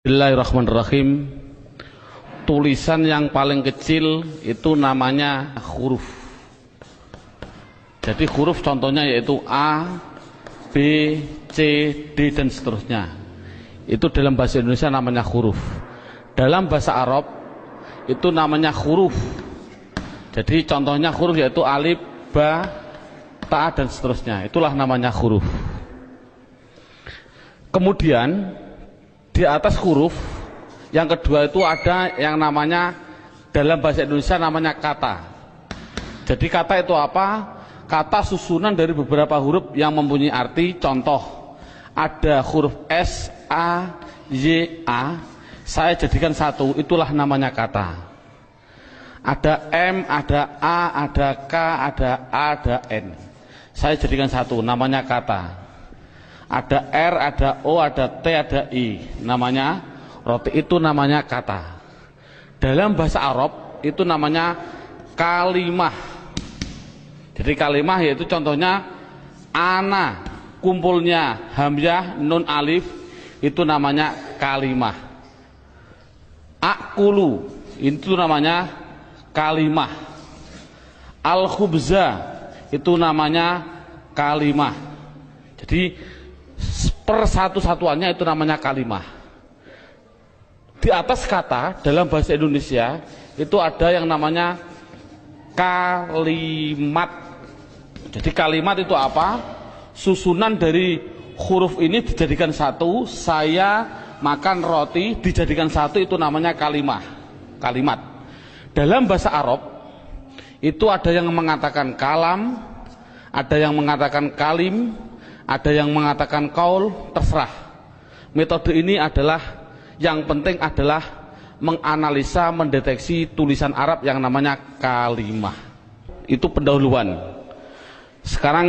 Bismillahirrahmanirrahim. Tulisan yang paling kecil itu namanya huruf. Jadi huruf contohnya yaitu A, B, C, D dan seterusnya. Itu dalam bahasa Indonesia namanya huruf. Dalam bahasa Arab itu namanya huruf. Jadi contohnya huruf yaitu alif, ba, ta dan seterusnya. Itulah namanya huruf. Kemudian di atas huruf yang kedua itu ada yang namanya dalam bahasa Indonesia namanya kata. Jadi kata itu apa? Kata susunan dari beberapa huruf yang mempunyai arti. Contoh, ada huruf S, A, Y, A, saya jadikan satu, itulah namanya kata. Ada M, ada A, ada K, ada A, ada N, saya jadikan satu, namanya kata. Ada R, ada O, ada T, ada I, namanya roti, itu namanya kata. Dalam bahasa Arab itu namanya kalimah. Jadi kalimah yaitu contohnya ana, kumpulnya hamzah, nun, alif, itu namanya kalimah. Akulu, itu namanya kalimah. Al-khubza, itu namanya kalimah. Jadi persatu-satuannya itu namanya kalimah. Di atas kata dalam bahasa Indonesia itu ada yang namanya kalimat. Jadi kalimat itu apa? Susunan dari huruf ini dijadikan satu. Saya makan roti dijadikan satu, itu namanya kalimah. Kalimat. Dalam bahasa Arab itu ada yang mengatakan kalam, ada yang mengatakan kalim, ada yang mengatakan kaul, terserah. Metode ini adalah yang penting adalah menganalisa, mendeteksi tulisan Arab yang namanya kalimah. Itu pendahuluan. Sekarang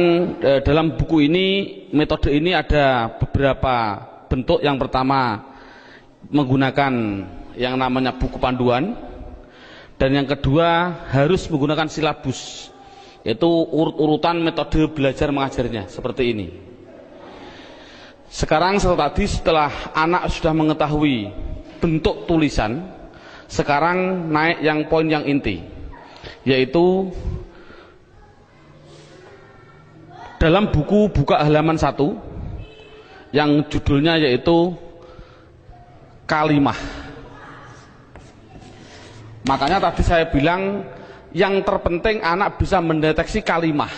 dalam buku ini, metode ini ada beberapa bentuk. Yang pertama menggunakan yang namanya buku panduan, dan yang kedua harus menggunakan silabus, yaitu urut-urutan metode belajar mengajarnya seperti ini. Sekarang setelah anak sudah mengetahui bentuk tulisan, sekarang naik yang poin yang inti, yaitu dalam buku buka halaman 1 yang judulnya yaitu kalimah. Makanya tadi saya bilang yang terpenting anak bisa mendeteksi kalimah.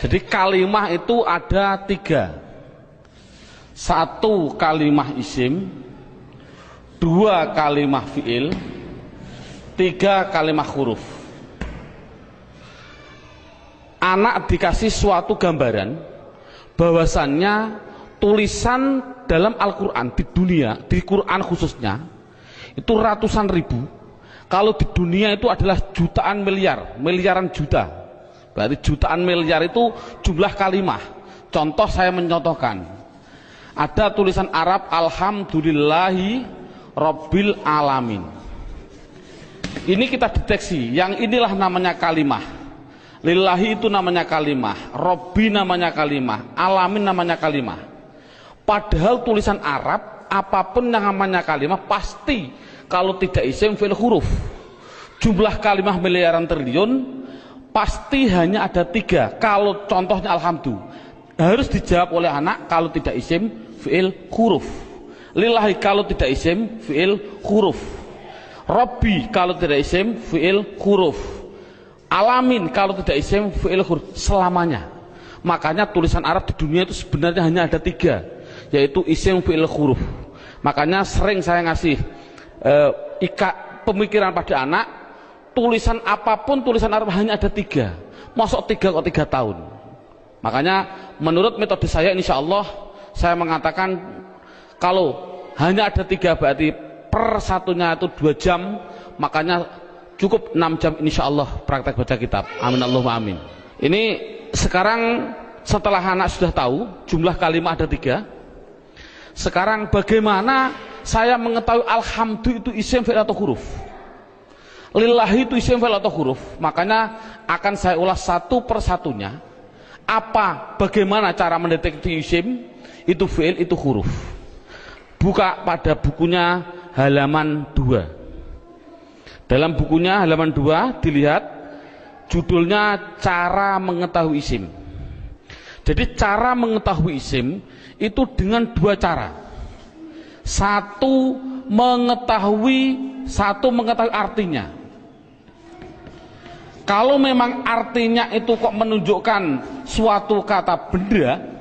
Jadi kalimah itu ada 3. 1 kalimah isim, 2 kalimah fiil, 3 kalimah huruf. Anak dikasih suatu gambaran bahwasannya tulisan dalam Al-Quran di dunia, di Quran khususnya, itu ratusan ribu. Kalau di dunia itu adalah jutaan miliar, miliaran juta. Berarti jutaan miliar itu jumlah kalimah. Contoh, saya mencontohkan. Ada tulisan Arab alhamdulillahi rabbil alamin. Ini kita deteksi, yang inilah namanya kalimah. Lillahi itu namanya kalimah, Robbi namanya kalimah, alamin namanya kalimah. Padahal tulisan Arab apapun yang namanya kalimah pasti kalau tidak isim fi'il huruf. Jumlah kalimah miliaran triliun pasti hanya ada 3. Kalau contohnya alhamdulillah harus dijawab oleh anak kalau tidak isim fi'il huruf. Lillahi kalau tidak isim fi'il huruf. Robbi kalau tidak isim fi'il huruf. Alamin kalau tidak isim fi'il huruf. Selamanya. Makanya tulisan Arab di dunia itu sebenarnya hanya ada 3, yaitu isim fi'il huruf. Makanya sering saya ngasih pemikiran pada anak, tulisan apapun tulisan Arab hanya ada 3. Masuk 3 kok 3 tahun. Makanya menurut metode saya, insya Allah saya mengatakan kalau hanya ada 3 berarti per satunya itu 2 jam, makanya cukup 6 jam insya Allah praktek baca kitab. Amin Allahumma amin. Ini sekarang setelah anak sudah tahu jumlah kalimah ada 3, sekarang bagaimana saya mengetahui alhamdulillah itu isim fi'il atau huruf, lillahi itu isim fi'il atau huruf. Makanya akan saya ulas satu persatunya. Bagaimana cara mendeteksi isim itu fi'il itu huruf. dibuka pada bukunya halaman 2. Dalam bukunya halaman 2 dilihat judulnya cara mengetahui isim. Jadi cara mengetahui isim itu dengan 2 cara. Satu mengetahui artinya. Kalau memang artinya itu kok menunjukkan suatu kata benda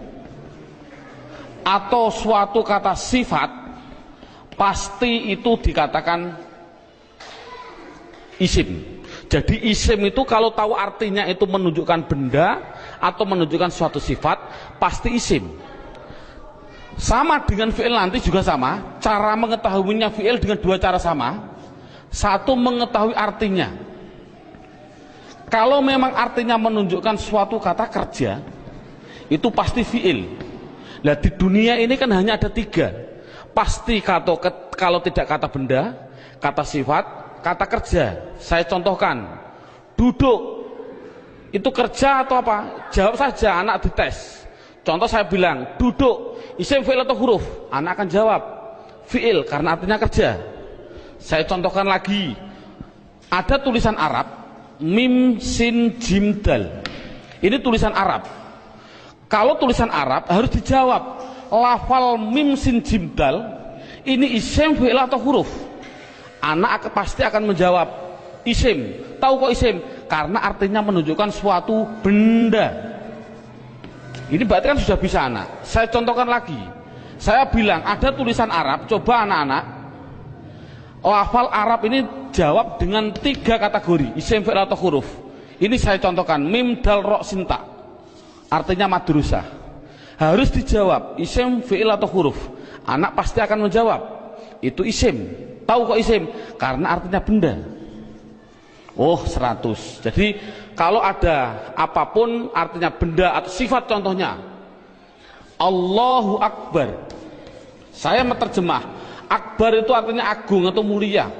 atau suatu kata sifat, pasti itu dikatakan isim. Jadi isim itu kalau tahu artinya itu menunjukkan benda atau menunjukkan suatu sifat, pasti isim. Sama dengan fi'il nanti juga sama. Cara mengetahuinya fi'il dengan 2 cara sama. Satu mengetahui artinya. Kalau memang artinya menunjukkan suatu kata kerja, itu pasti fi'il. Nah di dunia ini kan hanya ada 3. Pasti kalau tidak kata benda, kata sifat, kata kerja. Saya contohkan, duduk itu kerja atau apa? Jawab saja, anak dites. Contoh saya bilang, duduk, isim, fi'il atau huruf? Anak akan jawab, fi'il, karena artinya kerja. Saya contohkan lagi, ada tulisan Arab, mim, sin, jim, dal. Ini tulisan Arab. Kalau tulisan Arab harus dijawab, lafal mim, sin, jim, dal, ini isim, fi'il atau huruf? Anak pasti akan menjawab isim. Tahu kok isim? Karena artinya menunjukkan suatu benda. Ini berarti kan sudah bisa anak. Saya contohkan lagi. Saya bilang ada tulisan Arab. Coba anak-anak lafal Arab ini jawab dengan 3 kategori, isim, fi'il atau huruf. Ini saya contohkan, mim, dal, ro, sin, ta. Artinya madrasah. Harus dijawab isim, fi'il atau huruf. Anak pasti akan menjawab itu isim. Tahu kok isim? Karena artinya benda. Oh 100. Jadi kalau ada apapun artinya benda atau sifat, contohnya Allahu Akbar, saya menerjemah Akbar itu artinya agung atau mulia.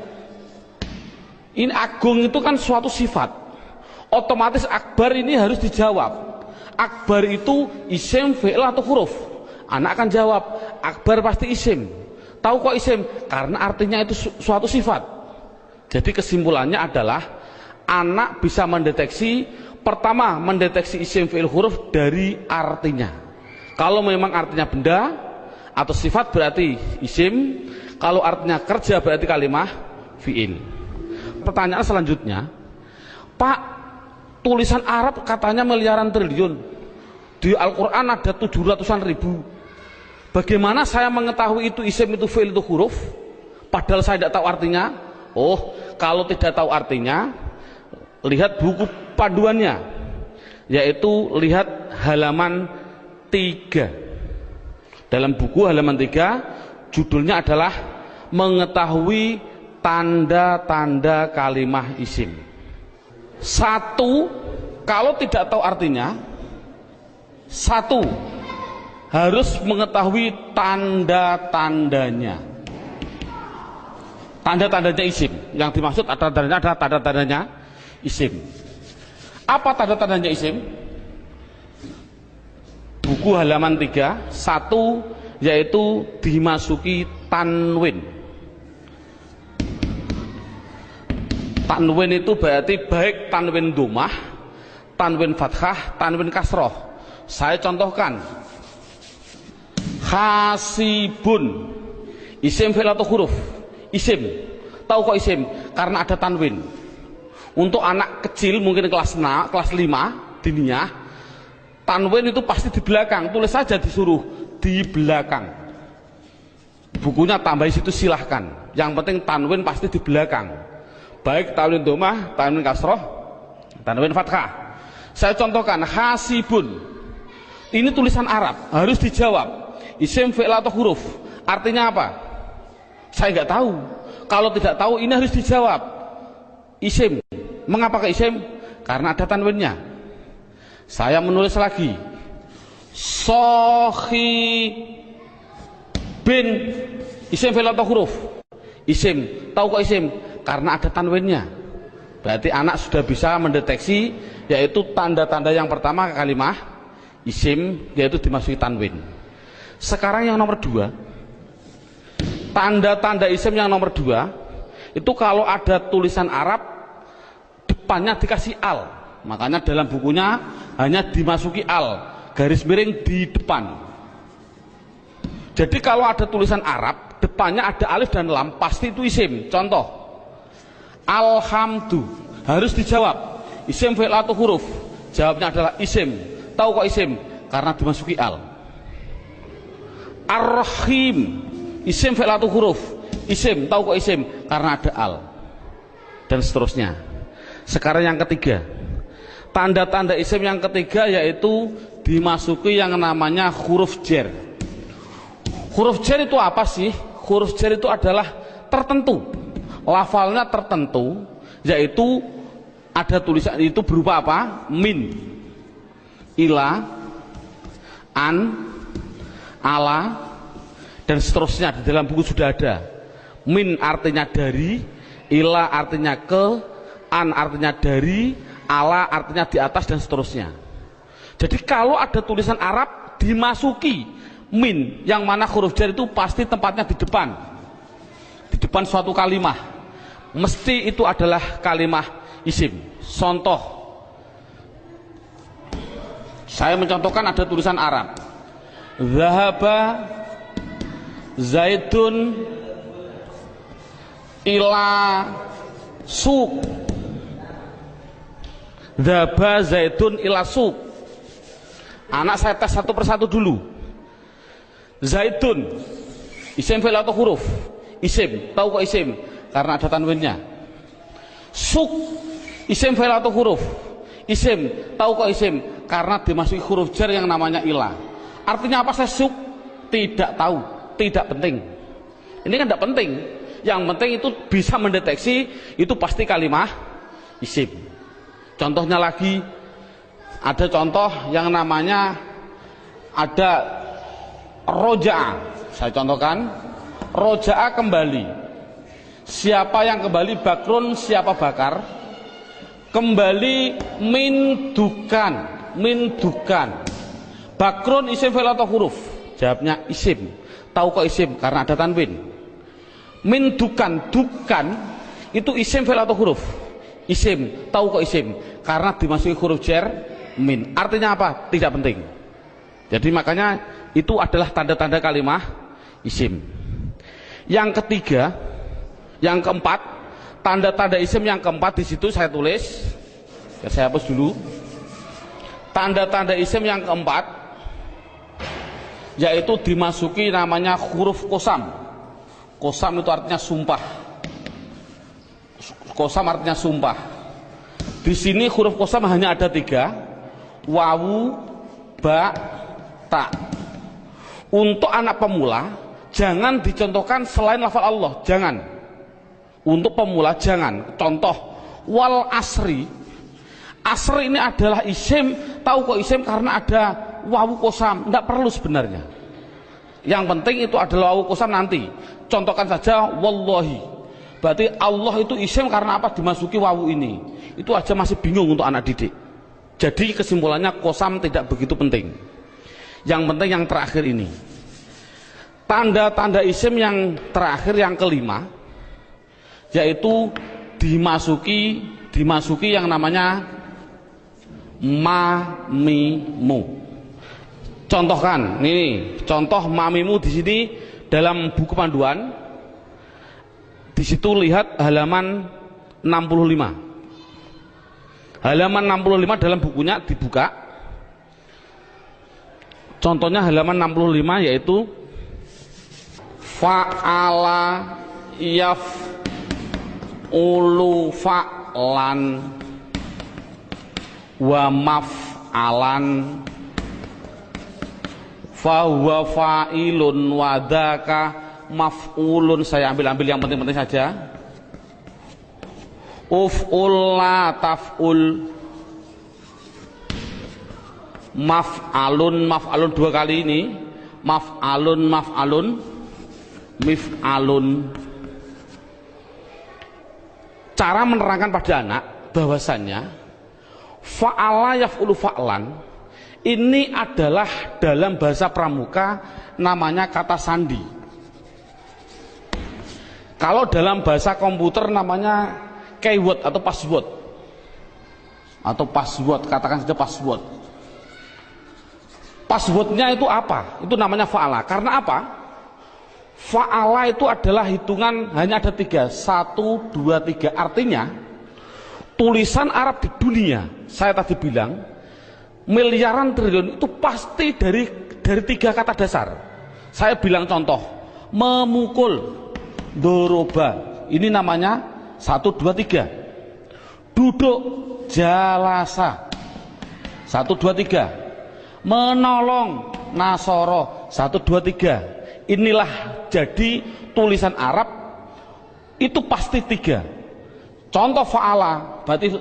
Ini agung itu kan suatu sifat, otomatis Akbar ini harus dijawab. Akbar itu isim, fi'il atau huruf? Anak akan jawab Akbar pasti isim. Tahu kok isim? Karena artinya itu suatu sifat. Jadi kesimpulannya adalah anak bisa mendeteksi, pertama mendeteksi isim, fi'il, huruf dari artinya. Kalau memang artinya benda atau sifat berarti isim, kalau artinya kerja berarti kalimah fi'il. Pertanyaan selanjutnya, Pak, tulisan Arab katanya miliaran triliun, di Al-Quran ada 700-an ribu. Bagaimana saya mengetahui itu isim, itu fi'il, itu huruf, padahal saya tidak tahu artinya? Oh, kalau tidak tahu artinya, lihat buku panduannya, yaitu lihat halaman 3. Dalam buku halaman 3 judulnya adalah mengetahui tanda-tanda kalimah isim. 1, kalau tidak tahu artinya, 1 harus mengetahui tanda-tandanya. Tanda-tandanya isim. Yang dimaksud tanda-tandanya adalah tanda-tandanya isim. Apa tanda-tandanya isim? Buku halaman 3, 1 yaitu dimasuki tanwin. Tanwin itu berarti baik tanwin dhammah, tanwin fathah, tanwin kasroh. Saya contohkan, hasibun, isim, fi'il atau huruf? Isim. Tahu kok isim? Karena ada tanwin. Untuk anak kecil mungkin kelas 5 diniyah, tanwin itu pasti di belakang. Tulis saja, disuruh di belakang. Bukunya tambah situ silahkan. Yang penting tanwin pasti di belakang. Baik tanwin dhammah, tanwin kasroh, tanwin fathah. Saya contohkan, hasibun. Ini tulisan Arab, harus dijawab isim, fi'il atau huruf? Artinya apa? Saya nggak tahu. Kalau tidak tahu, ini harus dijawab isim. Mengapa ke isim? Karena ada tanwinnya. Saya menulis lagi, sohi bin, isim, fi'il atau huruf? Isim. Tahu kok isim? Karena ada tanwinnya. Berarti anak sudah bisa mendeteksi, yaitu tanda-tanda yang pertama kalimah isim, yaitu dimasuki tanwin. Sekarang yang nomor 2, Tanda-tanda isim yang nomor 2 itu kalau ada tulisan Arab depannya dikasih al, makanya dalam bukunya hanya dimasuki al, garis miring di depan. Jadi kalau ada tulisan Arab depannya ada alif dan lam, pasti itu isim. Contoh, alhamdu, harus dijawab isim fi'il atau huruf. Jawabnya adalah isim. Tahu kok isim? Karena dimasuki al. Ar-Rahim, isim fi'il atau huruf. Isim. Tahu kok isim? Karena ada al. Dan seterusnya. Sekarang yang ketiga, tanda-tanda isim yang ketiga yaitu dimasuki yang namanya huruf jar. Huruf jar itu apa sih? Huruf jar itu adalah tertentu, lafalnya tertentu, yaitu ada tulisan itu berupa apa? Min, ila, an, ala, dan seterusnya. Di dalam buku sudah ada. Min artinya dari, ila artinya ke, an artinya dari, ala artinya di atas, dan seterusnya. Jadi kalau ada tulisan Arab dimasuki min, yang mana huruf jar itu pasti tempatnya di depan suatu kalimah, mesti itu adalah kalimah isim. Contoh, saya mencontohkan ada tulisan Arab, zahaba zaidun ila suq, zahaba zaidun ila suq. Anak saya tes satu persatu dulu. Zaidun, isim fi'il atau huruf? Isim. Tahu kok isim? Karena ada tanwinnya. Suq, isim fi'il atau huruf? Isim. Tahu kok isim? Karena dimasuki huruf jar yang namanya ila. Artinya apa saya suq? Tidak tahu, tidak penting. Ini kan tidak penting. Yang penting itu bisa mendeteksi itu pasti kalimah isim. Contohnya lagi, ada contoh yang namanya ada roja'a. Saya contohkan, roja'a kembali. Siapa yang kembali? Bakrun, siapa bakar? Kembali min dukan. Bakrun isim fi'il atau huruf? Jawabnya isim. Tahu kok isim? Karena ada tanwin. Min dukan itu isim fi'il atau huruf? Isim. Tahu kok isim? Karena dimasuki huruf jar min. Artinya apa? Tidak penting. Jadi makanya itu adalah tanda-tanda kalimah isim. Yang ketiga, yang keempat, tanda-tanda isim yang keempat di situ saya tulis. Saya hapus dulu. Tanda-tanda isim yang keempat yaitu dimasuki namanya huruf qasam. Qasam itu artinya sumpah. Qasam artinya sumpah. Di sini huruf qasam hanya ada 3, wawu, ba, ta. Untuk anak pemula jangan dicontohkan selain lafal Allah, jangan. Untuk pemula jangan. Contoh, wal asri. Asri ini adalah isim. Tahu kok isim? Karena ada wawu qasam. Tidak perlu sebenarnya. Yang penting itu adalah wawu qasam nanti. Contohkan saja wallahi. Berarti Allah itu isim karena apa? Dimasuki wawu ini. Itu aja masih bingung untuk anak didik. Jadi kesimpulannya qasam tidak begitu penting. Yang penting yang terakhir ini. Tanda-tanda isim yang terakhir, yang kelima, yaitu dimasuki yang namanya mamimu. Contohkan, ini contoh mamimu di sini dalam buku panduan. Di situ lihat halaman 65. Halaman 65 dalam bukunya dibuka. Contohnya halaman 65 yaitu fa'ala yaf'ulu fa'lan wa maf'alan fahuwa fa'ilun wa dzaka maf'ulun. Saya ambil yang penting-penting saja. Uf'ul la taf'ul, maf'alun 2 kali ini, maf'alun mif'alun. Cara menerangkan pada anak bahwasannya fa'ala yaf'ulu fa'lan ini adalah dalam bahasa pramuka namanya kata sandi. Kalau dalam bahasa komputer namanya keyword atau password. Atau password, katakan saja password. Passwordnya itu apa? Itu namanya fa'ala. Karena apa? Fa'ala itu adalah hitungan hanya ada 3. 1, 2, 3. Artinya tulisan Arab di dunia, saya tadi bilang miliaran triliun itu pasti dari 3 kata dasar. Saya bilang contoh, memukul, doroba, ini namanya 1, 2, 3. Duduk, jalasa, 1, 2, 3. Menolong, nasoro, 1, 2, 3. Inilah jadi tulisan Arab itu pasti 3. Contoh fa'ala, berarti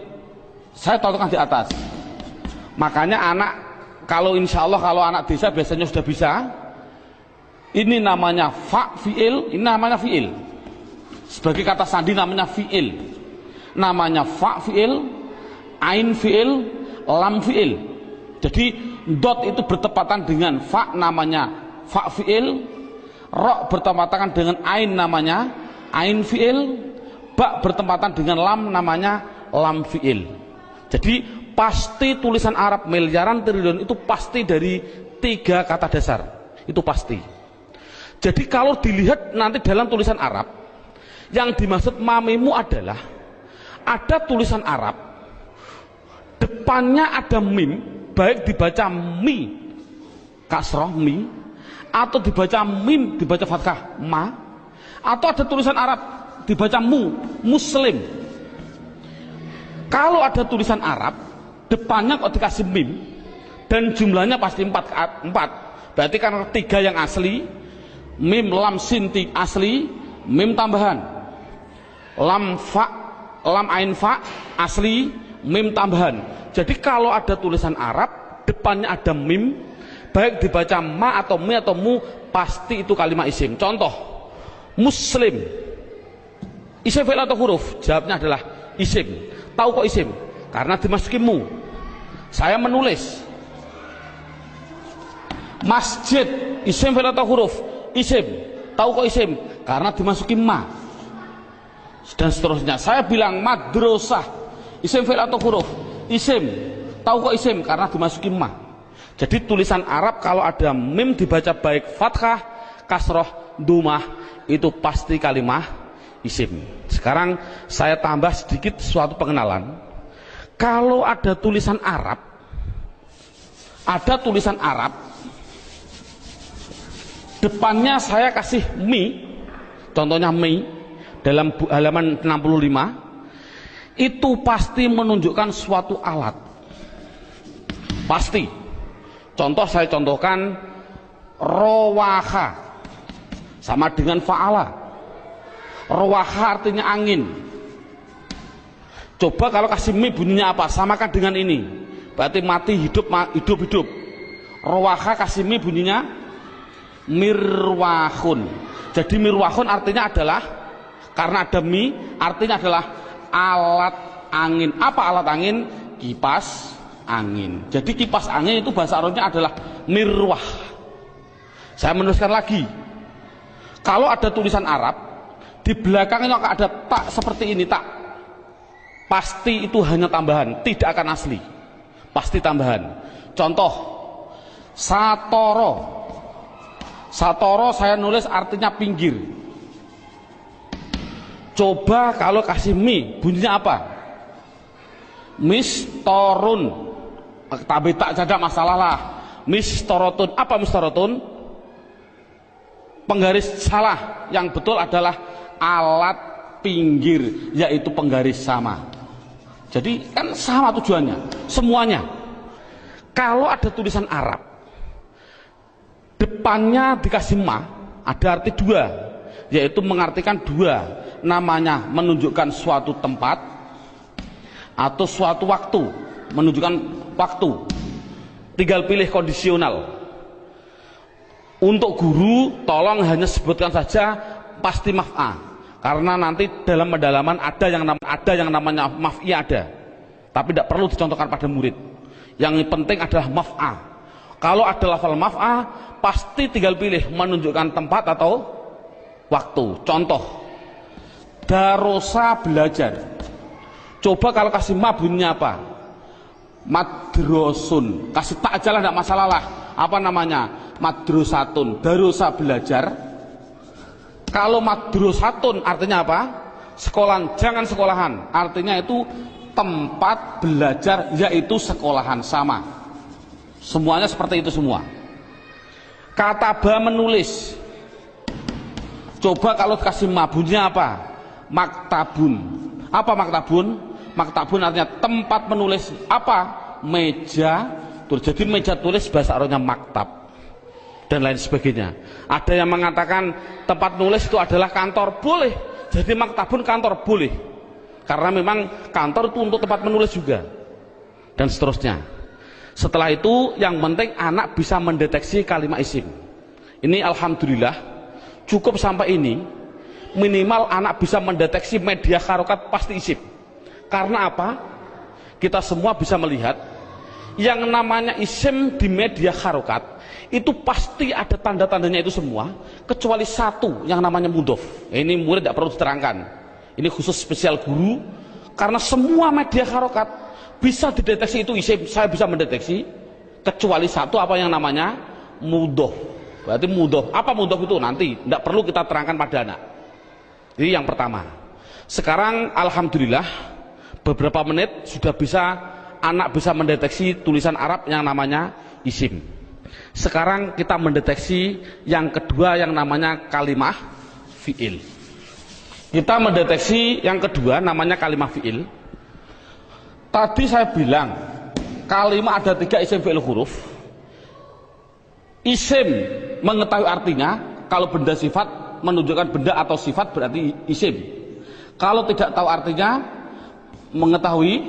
saya contohkan di atas. Makanya anak, kalau insya Allah kalau anak desa biasanya sudah bisa. Ini namanya fa fi'il, ini namanya fi'il. Sebagai kata sandi namanya fi'il. Namanya fa fi'il, ain fi'il, lam fi'il. Jadi dot itu bertepatan dengan fa namanya fa fi'il, ro bertepatan dengan ain namanya ain fi'il, ba bertepatan dengan lam namanya lam fi'il. Jadi pasti tulisan Arab miliaran triliun itu pasti dari 3 kata dasar. Itu pasti. Jadi kalau dilihat nanti dalam tulisan Arab, yang dimaksud mamimu adalah ada tulisan Arab, depannya ada mim, baik dibaca mi kasroh mi, atau dibaca mim dibaca fathah ma, atau ada tulisan Arab dibaca mu muslim. Kalau ada tulisan Arab depannya kok dikasih mim dan jumlahnya pasti 4, berarti karena 3 yang asli, mim lam sin asli, mim tambahan, lam fa lam ain fa asli, mim tambahan. Jadi kalau ada tulisan Arab depannya ada mim, baik dibaca ma atau mi atau mu, pasti itu kalimat isim. Contoh, muslim, isim fi'il atau huruf? Jawabnya adalah isim. Tahu kok isim? Karena dimasuki mu. Saya menulis masjid, isim fi'il atau huruf? Isim. Tahu kok isim? Karena dimasuki ma. Dan seterusnya. Saya bilang madrasah, isim fi'il atau huruf? Isim. Tahu kok isim? Karena dimasuki ma. Jadi tulisan Arab kalau ada mim dibaca baik fathah, kasroh, dumah, itu pasti kalimah isim. Sekarang saya tambah sedikit suatu pengenalan. Kalau ada tulisan Arab, depannya saya kasih mi, contohnya mi dalam halaman 65, itu pasti menunjukkan suatu alat. Pasti. Contoh saya contohkan rowaha sama dengan fa'ala. Rowaha artinya angin. Coba kalau kasih mi bunyinya apa? Samakan dengan ini. Berarti mati hidup hidup. Rowaha kasih mi bunyinya mirwahun. Jadi mirwahun artinya adalah, karena ada mi artinya adalah alat angin. Apa alat angin? Kipas angin. Jadi kipas angin itu bahasa Arabnya adalah mirwah. Saya menuliskan lagi. Kalau ada tulisan Arab di belakangnya ada tak seperti ini, tak, pasti itu hanya tambahan, tidak akan asli. Pasti tambahan. Contoh, satoro. Satoro saya nulis artinya pinggir. Coba kalau kasih mi, bunyinya apa? Mistorun. Tapi tak ada masalah lah. Mistorotun. Apa mistorotun? Penggaris salah. Yang betul adalah alat pinggir, yaitu penggaris sama. Jadi kan sama tujuannya, semuanya. Kalau ada tulisan Arab, depannya dikasih ma, ada arti 2, yaitu mengartikan 2. Namanya menunjukkan suatu tempat atau suatu waktu, menunjukkan waktu. Tinggal pilih kondisional. Untuk guru tolong hanya sebutkan saja pasti maf'a, karena nanti dalam pendalaman ada yang namanya maf'i ada, tapi tidak perlu dicontohkan pada murid. Yang penting adalah maf'a. Kalau ada lafal maf'a, pasti tinggal pilih menunjukkan tempat atau waktu. Contoh, Darosa belajar. Coba kalau kasih ma bunyinya apa? Madrosun. Kasih tak aja lah, tidak masalah lah. Apa namanya? Madrosatun. Darosa belajar. Kalau madrosatun artinya apa? Sekolahan, jangan sekolahan. Artinya itu tempat belajar, yaitu sekolahan, sama. Semuanya seperti itu semua. Kataba menulis. Coba kalau kasih ma bunyinya apa? Maktabun. Apa maktabun? Maktabun artinya tempat menulis. Apa? Meja. Jadi meja tulis bahasa Arabnya maktab dan lain sebagainya. Ada yang mengatakan tempat nulis itu adalah kantor, boleh. Jadi maktabun kantor, boleh. Karena memang kantor itu untuk tempat menulis juga. Dan seterusnya. Setelah itu yang penting anak bisa mendeteksi kalimat isim. Ini alhamdulillah cukup sampai ini. Minimal anak bisa mendeteksi media harokat pasti isim. Karena apa? Kita semua bisa melihat yang namanya isim di media harokat itu pasti ada tanda-tandanya itu semua, kecuali satu yang namanya mudhof. Ini murid tidak perlu diterangkan. Ini khusus spesial guru, karena semua media harokat bisa dideteksi itu isim. Saya bisa mendeteksi kecuali satu, apa yang namanya mudhof. Berarti mudhof. Apa mudhof itu? Nanti tidak perlu kita terangkan pada anak. Ini yang pertama. Sekarang alhamdulillah beberapa menit sudah bisa anak bisa mendeteksi tulisan Arab yang namanya isim. Sekarang kita mendeteksi yang kedua yang namanya kalimah fi'il. Kita mendeteksi yang kedua namanya kalimah fi'il. Tadi saya bilang kalimah ada 3 isim fi'il huruf. Isim mengetahui artinya, kalau benda sifat menunjukkan benda atau sifat berarti isim. Kalau tidak tahu artinya, mengetahui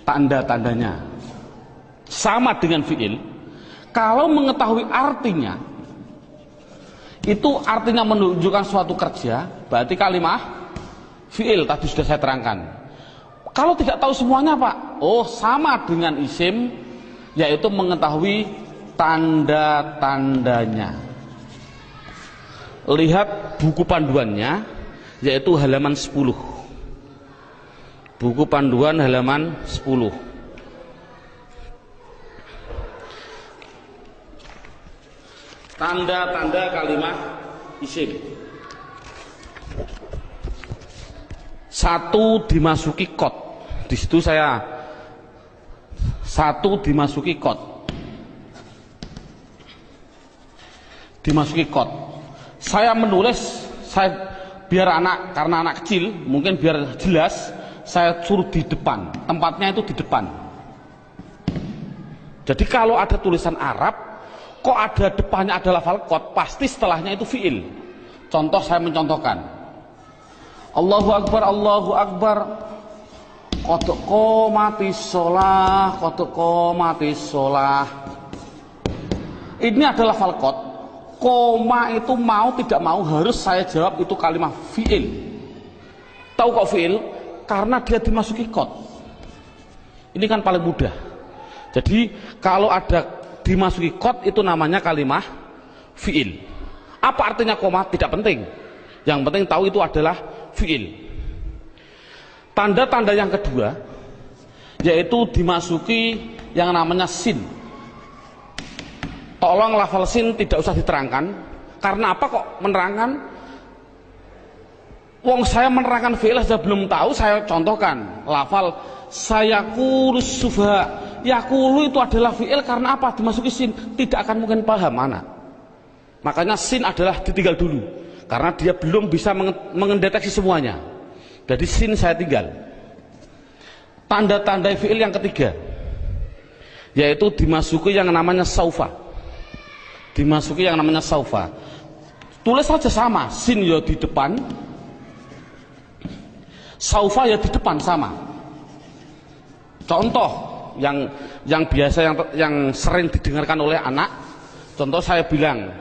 tanda-tandanya. Sama dengan fi'il. Kalau mengetahui artinya, itu artinya menunjukkan suatu kerja, berarti kalimah fi'il. Tadi sudah saya terangkan. Kalau tidak tahu semuanya Pak, oh sama dengan isim, yaitu mengetahui tanda-tandanya. Lihat buku panduannya, yaitu halaman 10. Buku panduan halaman 10. Tanda-tanda kalimat isim. 1 dimasuki kot. Di situ saya 1 dimasuki kot. Dimasuki kot. Saya menulis, biar anak, karena anak kecil, mungkin biar jelas, saya suruh di depan. Tempatnya itu di depan. Jadi kalau ada tulisan Arab, kok ada depannya ada lafal kot, pasti setelahnya itu fi'il. Contoh, saya mencontohkan. Allahu Akbar, Allahu Akbar. Qad qomatis sholah, qad qomatis sholah. Ini adalah lafal kot. Koma itu mau tidak mau harus saya jawab itu kalimat fi'il. Tahu kok fi'il? Karena dia dimasuki kot. Ini kan paling mudah. Jadi kalau ada dimasuki kot itu namanya kalimat fi'il. Apa artinya koma? Tidak penting. Yang penting tahu itu adalah fi'il. Tanda-tanda yang kedua yaitu dimasuki yang namanya sin. Tolong lafal sin tidak usah diterangkan. Karena apa kok menerangkan? Wong saya menerangkan fi'il saja belum tahu, saya contohkan. Lafal sayaqulus sufaha. Yaqulu itu adalah fi'il karena apa? Dimasuki sin. Tidak akan mungkin paham anak. Makanya sin adalah ditinggal dulu. Karena dia belum bisa mendeteksi semuanya. Jadi sin saya tinggal. Tanda-tanda fi'il yang ketiga yaitu dimasuki yang namanya saufa. Dimasuki yang namanya saufa. Tulis saja sama, sin ya di depan, saufa ya di depan sama. Contoh yang biasa yang sering didengarkan oleh anak, contoh saya bilang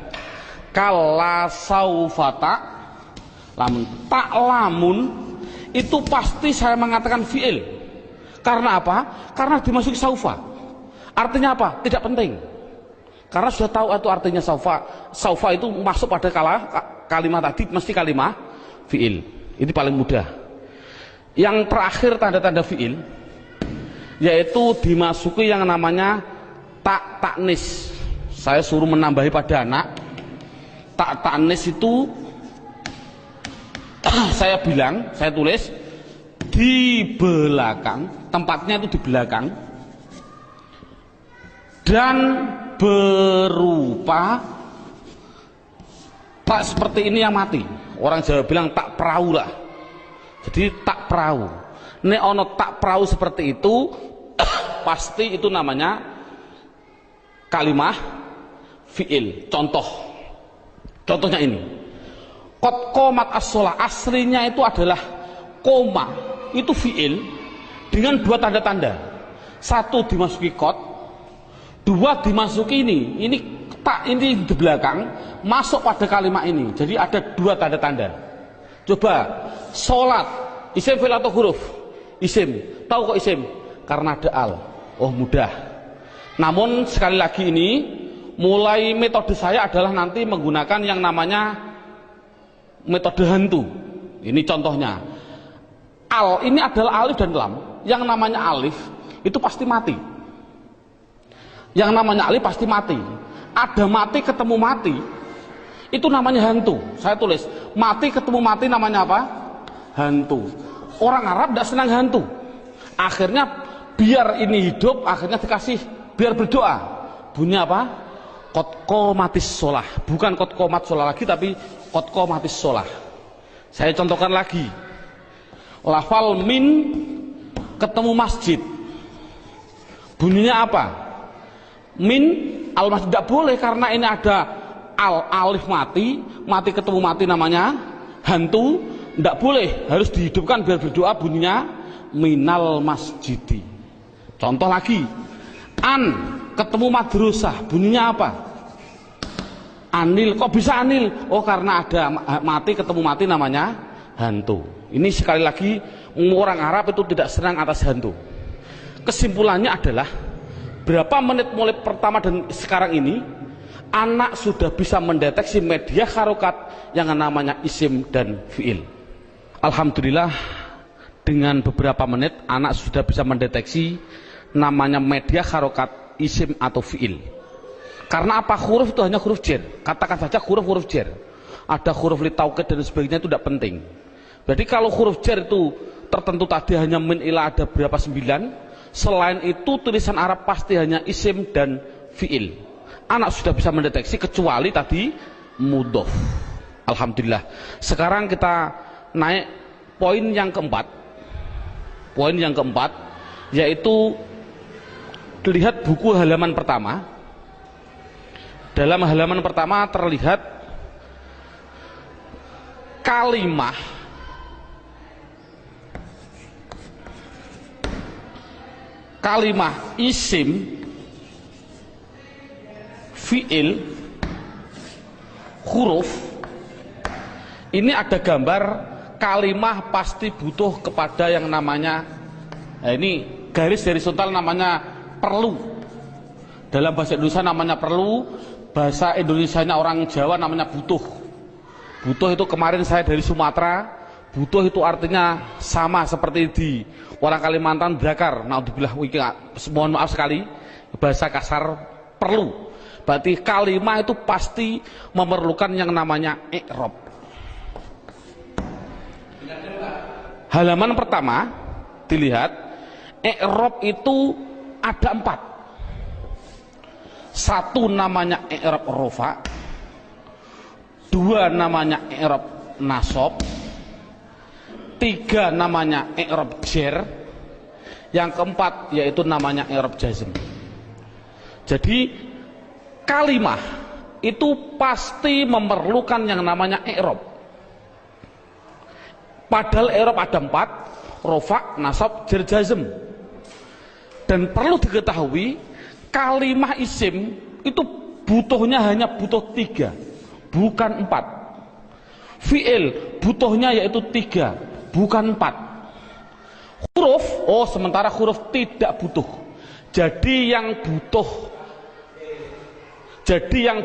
kala saufata lamun, tak lamun itu pasti saya mengatakan fi'il. Karena apa? Karena dimasuki saufa. Artinya apa? Tidak penting. Karena sudah tahu itu artinya saufa. Saufa itu masuk pada kalimat tadi mesti kalimat fi'il. Ini paling mudah. Yang terakhir tanda-tanda fiil yaitu dimasuki yang namanya taknis. Saya suruh menambahi pada anak. Taknis itu saya bilang, saya tulis di belakang, tempatnya itu di belakang, dan berupa tak seperti ini yang mati. Orang Jawa bilang tak perahu lah. Jadi tak perahu. Nek ono tak perahu seperti itu pasti itu namanya kalimah fiil. Contohnya ini. Qad qomat as-shalah, aslinya itu adalah koma, itu fiil dengan dua tanda-tanda. Satu dimasuki qad, dua dimasuki ini tak, ini di belakang masuk pada kalimat ini. Jadi ada dua tanda-tanda. Coba sholat, isim fi'il atau huruf? Isim. Tahu kok isim? Karena ada al. Oh mudah. Namun sekali lagi ini mulai metode saya adalah nanti menggunakan yang namanya metode hantu. Ini contohnya. Al ini adalah alif dan lam. Yang namanya alif itu pasti mati. Yang namanya alif pasti mati. Ada mati ketemu mati, itu namanya hantu. Saya tulis mati ketemu mati namanya apa? Hantu. Orang Arab tidak senang hantu. Akhirnya biar ini hidup, akhirnya dikasih biar berdoa. Bunyi apa? Qad qomatis shalah. Bukan qad qomat shalah lagi, tapi qad qomatis shalah. Saya contohkan lagi. Lafal min ketemu masjid. Bunyinya apa? Min al masjid tidak boleh karena ini ada alif mati ketemu mati namanya hantu, tidak boleh, harus dihidupkan biar berdoa, bunyinya minal masjidi. Contoh lagi, an ketemu madrasah, bunyinya apa? Anil. Kok bisa anil? Oh karena ada mati ketemu mati namanya hantu. Ini sekali lagi orang Arab itu tidak senang atas hantu. Kesimpulannya adalah berapa menit mulai pertama dan sekarang ini anak sudah bisa mendeteksi media harokat yang namanya isim dan fiil. Alhamdulillah dengan beberapa menit anak sudah bisa mendeteksi namanya media harokat isim atau fiil. Karena apa? Huruf itu hanya huruf jar. Katakan saja huruf jar. Ada huruf li taukid dan sebagainya, itu tidak penting. Jadi kalau huruf jar itu tertentu tadi hanya min ila ada berapa 9. Selain itu tulisan Arab pasti hanya isim dan fiil. Anak sudah bisa mendeteksi kecuali tadi mudhof. Alhamdulillah. Sekarang kita naik poin yang keempat. Poin yang keempat yaitu lihat buku halaman pertama. Dalam halaman pertama terlihat kalimah isim, fiil, huruf. Ini ada gambar kalimah pasti butuh kepada yang namanya, nah ini garis horizontal namanya perlu. Dalam bahasa Indonesia namanya perlu, bahasa Indonesianya orang Jawa namanya butuh. Butuh itu kemarin saya dari Sumatera. Butuh itu artinya sama seperti di orang Kalimantan drakar. Naudzubillah, mohon maaf sekali bahasa kasar perlu. Berarti kalimah itu pasti memerlukan yang namanya i'rab. Halaman pertama dilihat i'rab itu ada 4. Satu namanya i'rab rofa, 2 namanya i'rab nasab, 3 namanya i'rab jar, yang keempat yaitu namanya i'rab jazm. Jadi kalimah itu pasti memerlukan yang namanya i'rab. Padahal i'rab ada 4, rofa, nasab, jar, jazm. Dan perlu diketahui kalimah isim itu butuhnya hanya butuh 3, bukan 4. Fi'il butuhnya yaitu 3, bukan 4. Huruf, oh sementara huruf tidak butuh. Jadi yang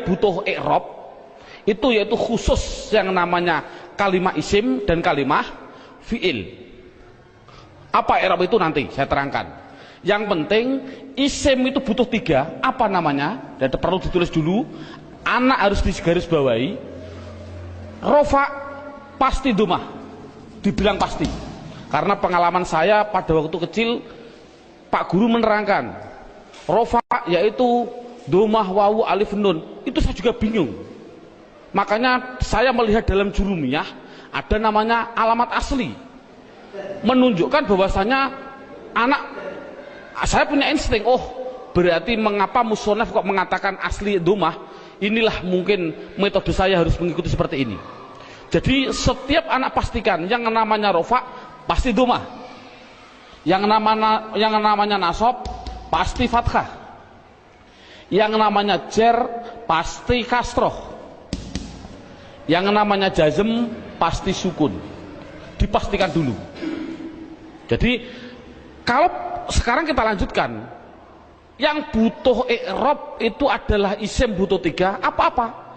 butuh i'rab itu yaitu khusus yang namanya kalimah isim dan kalimah fi'il. Apa i'rab itu nanti saya terangkan. Yang penting isim itu butuh 3. Apa namanya? Dan perlu ditulis dulu. Anak harus digarisbawahi. Rofa pasti domah. Dibilang pasti. Karena pengalaman saya pada waktu kecil, Pak Guru menerangkan rofa yaitu domah wawu alif nun. Itu saya juga bingung. Makanya saya melihat dalam jurumiyah ada namanya alamat asli, menunjukkan bahwasanya anak, saya punya insting, oh berarti mengapa musonaf kok mengatakan asli domah, inilah mungkin metode saya harus mengikuti seperti ini. Jadi setiap anak pastikan yang namanya rofa pasti domah, yang namanya nasab pasti fathah, yang namanya jer pasti kasroh, yang namanya jazm pasti sukun. Dipastikan dulu. Jadi kalau sekarang kita lanjutkan, yang butuh i'rab itu adalah isim butuh 3. Apa-apa?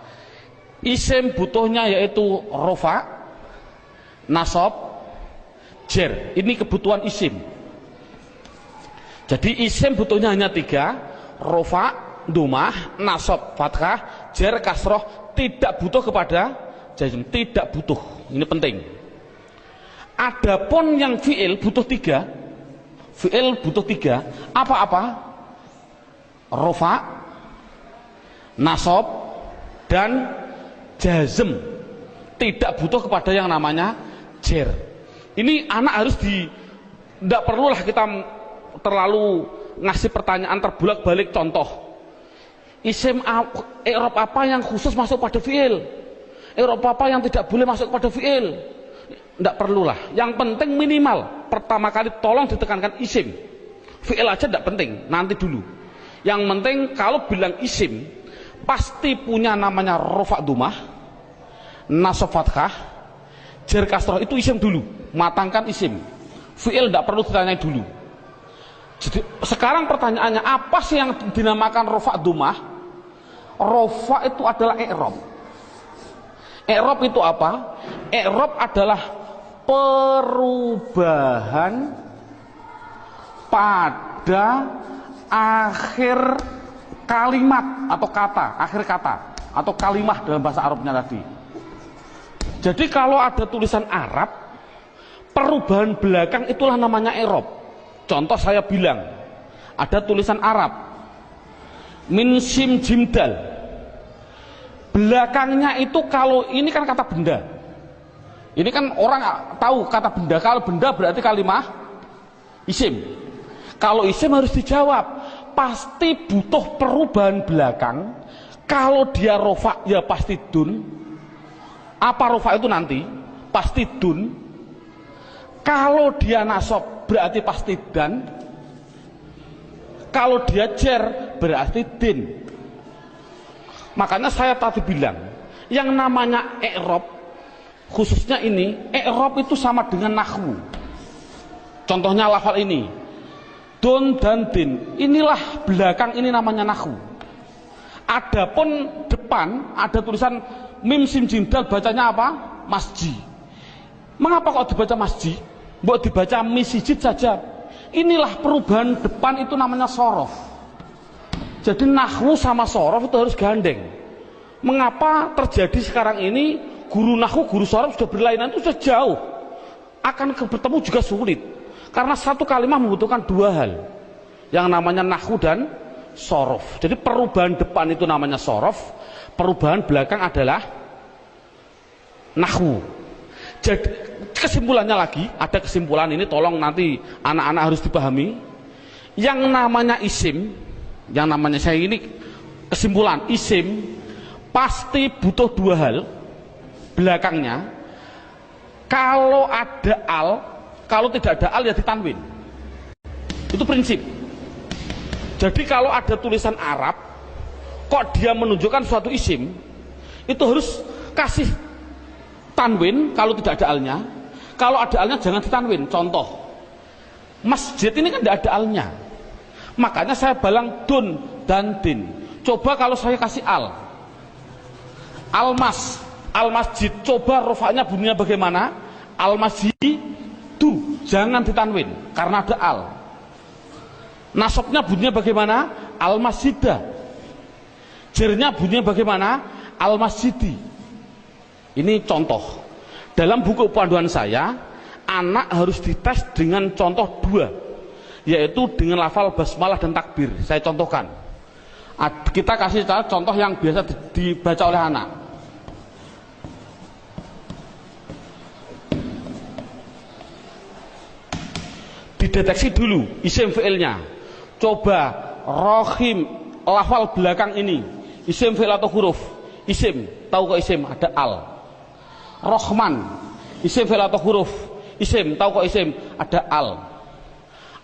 Isim butuhnya yaitu rofa, nasab, jer. Ini kebutuhan isim. Jadi isim butuhnya hanya 3, rofa, domah, nasab, fathah, jer, kasroh. Tidak butuh kepada jazm, tidak butuh. Ini penting. Adapun yang fi'il butuh 3. Fi'il butuh 3. Apa-apa? Rofa, nasab, dan jazm. Tidak butuh kepada yang namanya jer. Ini anak harus tidak perlulah kita terlalu ngasih pertanyaan terbulak-balik. Contoh, isim i'rab apa yang khusus masuk pada fi'il, i'rab apa yang tidak boleh masuk pada fi'il. Tidak perlulah. Yang penting minimal pertama kali tolong ditekankan isim. Fi'il aja tidak penting, nanti dulu. Yang penting kalau bilang isim pasti punya namanya rofa domah, nasab fathah, jer kasroh. Itu isim dulu, matangkan isim. Fi'il tidak perlu ditanya dulu. Jadi, sekarang pertanyaannya, apa sih yang dinamakan rofa domah? Rofa itu adalah i'rab. I'rab itu apa? I'rab adalah perubahan pada akhir kalimat atau kata, akhir kata atau kalimah dalam bahasa Arabnya tadi. Jadi kalau ada tulisan Arab, perubahan belakang itulah namanya i'rab. Contoh saya bilang, ada tulisan Arab min sim jim dal, belakangnya itu, kalau ini kan kata benda, ini kan orang tahu kata benda. Kalau benda berarti kalimah isim. Kalau isim harus dijawab, pasti butuh perubahan belakang. Kalau dia rofa ya pasti dun. Apa rofa itu nanti? Pasti dun. Kalau dia nasab berarti pasti dan. Kalau dia jer berarti din. Makanya saya tadi bilang, yang namanya i'rab, khususnya ini, i'rab itu sama dengan nahwu. Contohnya lafal ini, don dan din. Inilah belakang, ini namanya nahwu. Adapun depan ada tulisan mim sim jim dal, bacanya apa? Masjid. Mengapa kok dibaca masjid? Mbok dibaca misjid saja. Inilah perubahan depan, itu namanya sorof. Jadi nahwu sama sorof itu harus gandeng. Mengapa terjadi sekarang ini guru nahwu, guru sorof sudah berlainan, itu sudah jauh. Akan bertemu juga sulit. Karena satu kalimat membutuhkan 2 hal. Yang namanya nahwu dan sorof. Jadi perubahan depan itu namanya sorof, perubahan belakang adalah nahwu. Jadi kesimpulannya lagi, ada kesimpulan ini, tolong nanti anak-anak harus dipahami. Yang namanya isim, yang namanya, saya ini kesimpulan, isim pasti butuh 2 hal belakangnya. Kalau ada al, kalau tidak ada al ya ditanwin. Itu prinsip. Jadi kalau ada tulisan Arab kok dia menunjukkan suatu isim, itu harus kasih tanwin kalau tidak ada alnya. Kalau ada alnya jangan ditanwin. Contoh, masjid ini kan tidak ada alnya, makanya saya balang dun dan din. Coba kalau saya kasih al, al masjid, coba rofanya bunyinya bagaimana? Al masjid, masjidu, jangan ditanwin karena ada al. Nasabnya bunyinya bagaimana? Al masjidah. Jernya bunyinya bagaimana? Al masjidi. Ini contoh. Dalam buku panduan saya, anak harus dites dengan contoh dua, yaitu dengan lafal basmalah dan takbir. Saya contohkan. Kita kasih contoh yang biasa dibaca oleh anak. Dideteksi dulu isim fi'ilnya. Coba rohim, lafal belakang ini isim fi'il atau huruf? Isim, tahu kok isim? Ada al. Rohman, isim fi'il atau huruf? Isim, tahu kok isim? Ada al.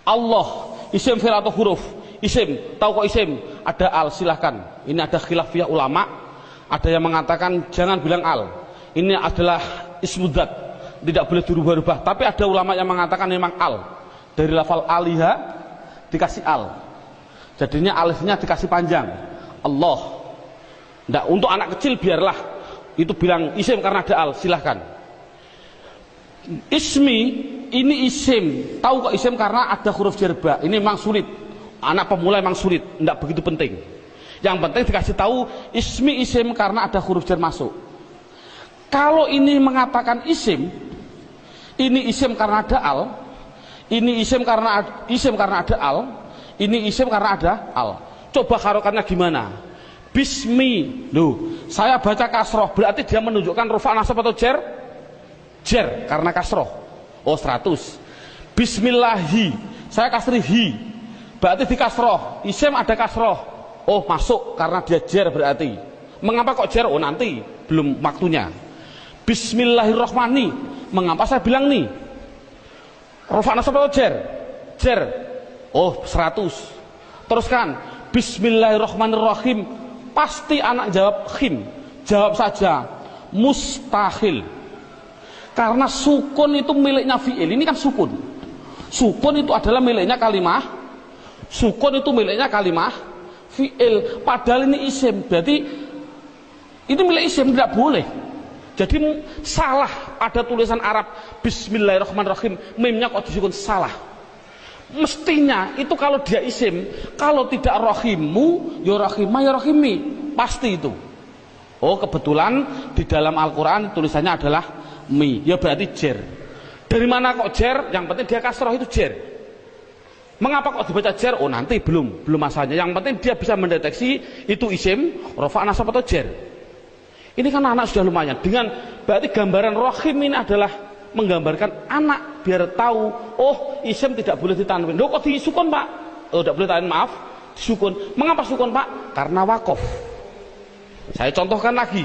Allah, isim fi'il atau huruf? Isim, tahu kok isim? Ada al. Silahkan. Ini ada khilafiyah ulama. Ada yang mengatakan jangan bilang al. Ini adalah ismudzat, tidak boleh dirubah-rubah. Tapi ada ulama yang mengatakan memang al. Dari lafal aliha dikasih al, jadinya alifnya dikasih panjang. Allah. Nah, untuk anak kecil biarlah itu bilang isim karena ada al, silahkan. Ismi, ini isim, tahu kok isim karena ada huruf jerba. Ini memang sulit, anak pemula memang sulit, tidak begitu penting. Yang penting dikasih tahu ismi isim karena ada huruf jar masuk. Kalau ini mengatakan isim, ini isim karena ada al, ini isim karena ada al, ini isim karena ada al. Coba harokannya gimana? Bismi, loh, saya baca kasroh, berarti dia menunjukkan rufa nasab atau jer? Jer, karena kasroh. Oh 100. Bismillahi, saya kasri hi, berarti di kasroh. Isim ada kasroh. Oh masuk, karena dia jer berarti. Mengapa kok jer? Oh nanti, belum waktunya. Bismillahirrohmani, mengapa saya bilang nih? Rufa nasab atau jer? Jer. Oh 100. Teruskan Bismillahirrahmanirrahim. Pasti anak jawab khim. Jawab saja mustahil. Karena sukun itu miliknya fi'il. Ini kan sukun. Sukun itu adalah miliknya kalimah. Sukun itu miliknya kalimah fi'il. Padahal ini isim. Berarti ini milik isim, tidak boleh. Jadi salah ada tulisan Arab Bismillahirrahmanirrahim, mimnya kok disukun, salah. Mestinya itu kalau dia isim, kalau tidak rohimu ya rohimah ya rohimi, pasti itu. Oh kebetulan di dalam Al-Quran tulisannya adalah mi, ya berarti jer. Dari mana kok jer? Yang penting dia kasroh, itu jer. Mengapa kok dibaca jer? Oh nanti belum masalahnya. Yang penting dia bisa mendeteksi itu isim, rofa nasab atau jer. Ini kan anak sudah lumayan. Dengan berarti gambaran rohim ini adalah menggambarkan anak biar tahu, oh isim tidak boleh ditanwin. Loh kok disukun pak? Oh tidak boleh tanwin, maaf, disukun. Mengapa sukun pak? Karena wakof. Saya contohkan lagi.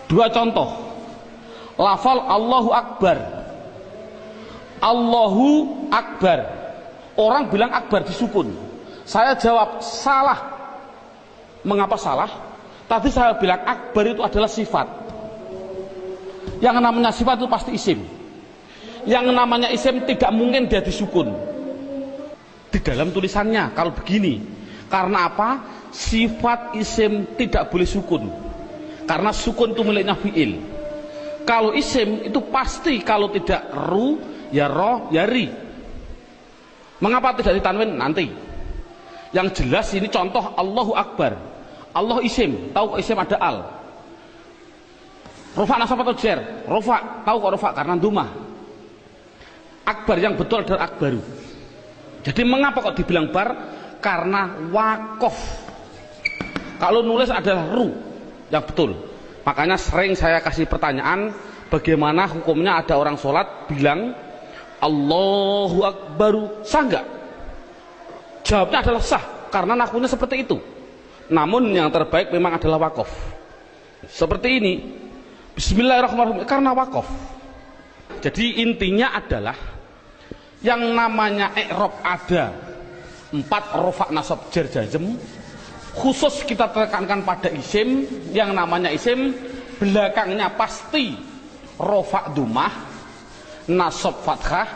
Dua contoh. Lafal Allahu Akbar. Allahu Akbar. Orang bilang akbar disukun. Saya jawab salah. Mengapa salah? Tadi saya bilang akbar itu adalah sifat. Yang namanya sifat itu pasti isim. Yang namanya isim tidak mungkin dia disukun. Di dalam tulisannya kalau begini. Karena apa? Sifat isim tidak boleh sukun. Karena sukun itu miliknya fi'il. Kalau isim itu pasti kalau tidak ru, ya roh, ya ri. Mengapa tidak ditanwin? Nanti. Yang jelas ini contoh Allahu Akbar. Allah isim, tahu kok isim ada al. Rufa nasab atau jer? Rufa, tahu kok rufa karena dumah. Akbar yang betul adalah akbaru. Jadi mengapa kok dibilang bar? Karena wakof. Kalau nulis adalah ru yang betul. Makanya sering saya kasih pertanyaan, bagaimana hukumnya ada orang sholat bilang Allahu Akbaru, sah nggak? Jawabnya adalah sah karena nakunya seperti itu. Namun yang terbaik memang adalah wakof. Seperti ini Bismillahirrahmanirrahim karena wakof. Jadi intinya adalah yang namanya i'rab ada 4 rofa nasab jar jazm. Khusus kita tekankan pada isim. Yang namanya isim belakangnya pasti rofa dumah, nasab fathah,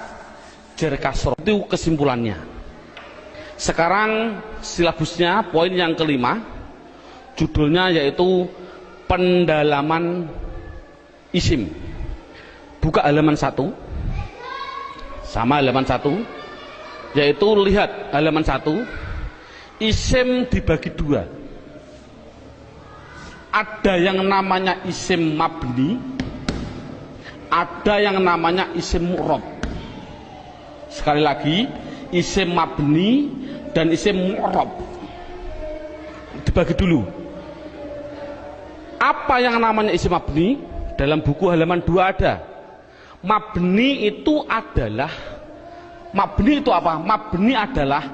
jar kasroh. Itu kesimpulannya. Sekarang silabusnya poin yang kelima, judulnya yaitu pendalaman isim. Buka halaman 1. sama halaman 1, yaitu lihat halaman 1, isim dibagi 2. Ada yang namanya isim mabni, ada yang namanya isim mu'rab. Sekali lagi, isim mabni dan isim mu'rab dibagi dulu. Apa yang namanya isim mabni? Dalam buku halaman 2 ada. Mabni itu adalah, mabni itu apa? Mabni adalah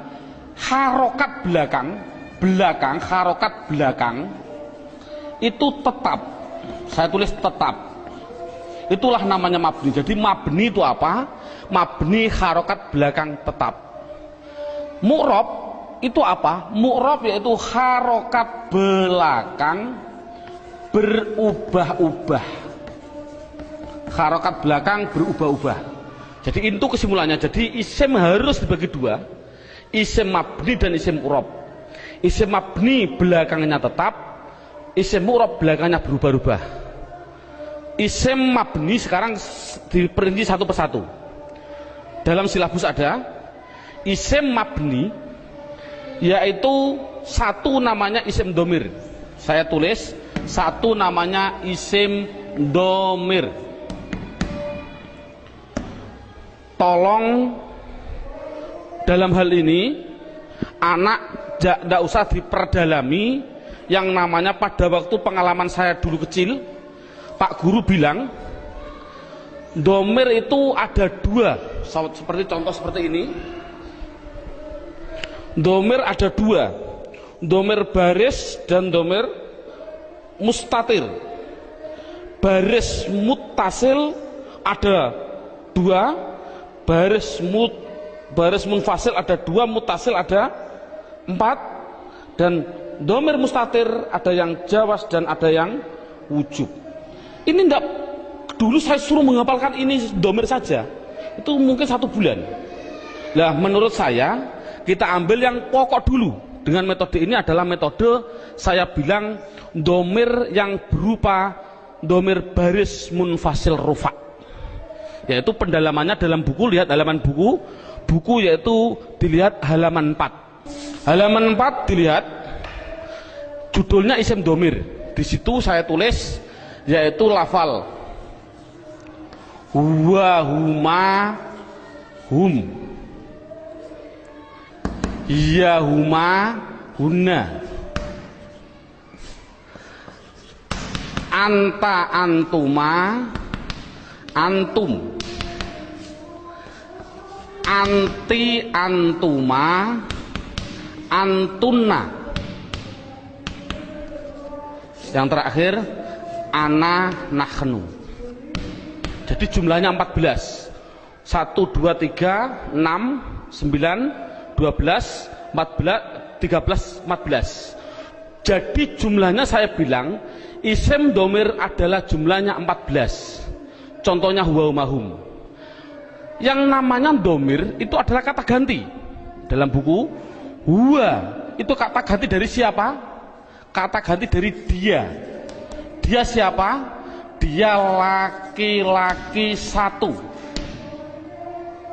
harokat belakang, harokat belakang itu tetap. Saya tulis tetap. Itulah namanya mabni. Jadi mabni itu apa? Mabni harokat belakang tetap. Mu'rab itu apa? Mu'rab yaitu harokat belakang berubah-ubah. Harokat belakang berubah-ubah. Jadi itu kesimpulannya. Jadi isim harus dibagi 2, isim mabni dan isim mu'rab. Isim mabni belakangnya tetap, isim mu'rab belakangnya berubah-ubah. Isim mabni sekarang diperinci satu persatu. Dalam silabus ada isim mabni, yaitu satu namanya isim domir. Saya tulis satu namanya isim domir. Tolong dalam hal ini anak tidak usah diperdalami. Yang namanya pada waktu pengalaman saya dulu kecil, Pak Guru bilang domir itu ada 2, seperti contoh seperti ini. Domir ada 2, domir baris dan domir mustatir. Baris muttasil ada 2, baris munfasil ada 2, muttasil ada 4, dan domir mustatir ada yang jawas dan ada yang wujub. Ini enggak, dulu saya suruh menghafalkan ini domir saja, itu mungkin 1 bulan. Nah, menurut saya kita ambil yang pokok dulu. Dengan metode ini adalah metode saya bilang domir yang berupa domir baris munfasil rufa, yaitu pendalamannya dalam buku. Lihat halaman buku yaitu dilihat halaman 4. Halaman 4 dilihat judulnya isim domir. Di situ saya tulis yaitu lafal huwa, huma, hum, iya, huma, hunna, anta, antuma, antum, anti, antuma, antunna. Yang terakhir ana, nahnu. Jadi jumlahnya 14. 1, 2, 3, 6, 9, 12, 14, 13, 14. Jadi jumlahnya saya bilang isim domir adalah jumlahnya 14. Contohnya huwa, mahum. Yang namanya domir itu adalah kata ganti. Dalam buku huwa itu kata ganti dari siapa? Kata ganti dari dia. Dia siapa? Dia laki-laki 1.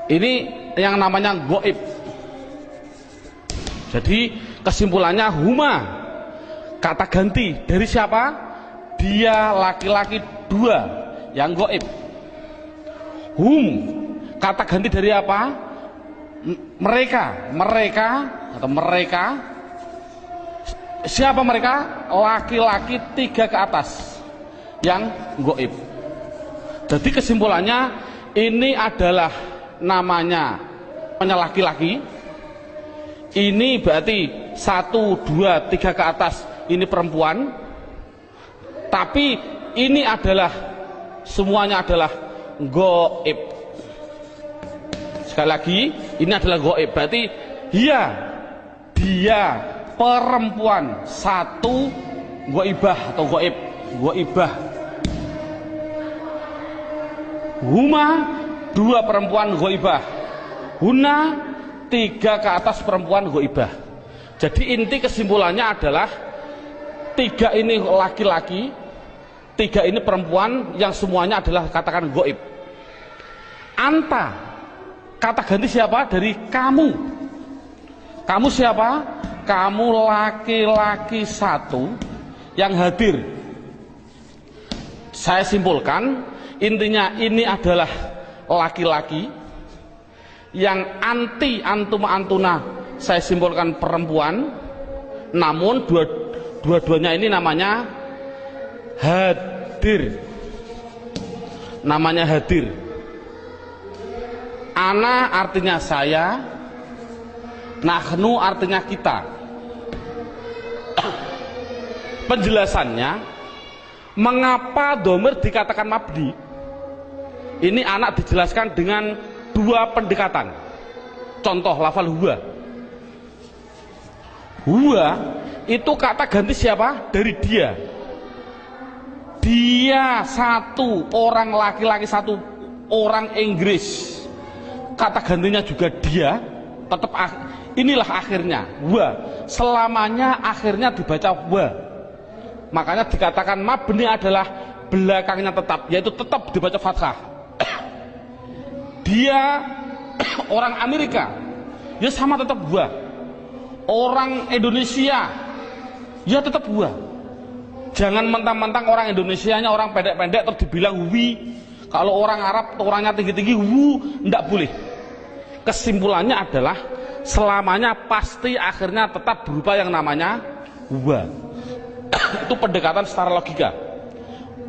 Ini yang namanya goib. Jadi kesimpulannya huma kata ganti dari siapa? Dia laki-laki 2 yang goib. Hum kata ganti dari apa? Mereka atau mereka. Siapa mereka? Laki-laki 3 ke atas yang goib. Jadi kesimpulannya ini adalah namanya laki-laki. Ini berarti 1, 2, 3 ke atas ini perempuan. Tapi ini adalah semuanya adalah goib. Sekali lagi, ini adalah goib. Berarti dia perempuan 1 goibah atau goib. Goibah. Huma 2 perempuan goibah. Huna 3 ke atas perempuan goibah. Jadi inti kesimpulannya adalah 3 ini laki-laki, 3 ini perempuan yang semuanya adalah katakan goib. Anta Kata ganti siapa? Dari kamu. Kamu siapa? Kamu laki-laki satu yang hadir. Saya simpulkan, intinya ini adalah laki-laki yang anti antuma antuna, saya simpulkan perempuan, namun dua-duanya ini namanya hadir. Namanya hadir. Ana artinya saya, nahnu artinya kita. Penjelasannya, mengapa dhamir dikatakan mabni? Ini anak dijelaskan dengan dua pendekatan. Contoh lafal huwa. Huwa itu kata ganti siapa? Dari dia. Dia satu, orang laki-laki satu, orang Inggris. Kata gantinya juga dia, tetap inilah akhirnya wa, selamanya akhirnya dibaca wa. Makanya dikatakan mabni adalah belakangnya tetap, yaitu tetap dibaca fathah. Dia orang Amerika, ya sama tetap wa. Orang Indonesia, ya tetap wa. Jangan mentang-mentang orang Indonesianya orang pendek-pendek terus dibilang wi. Kalau orang Arab orangnya tinggi-tinggi wu, enggak boleh. Kesimpulannya adalah selamanya pasti akhirnya tetap berupa yang namanya wa. Itu pendekatan secara logika.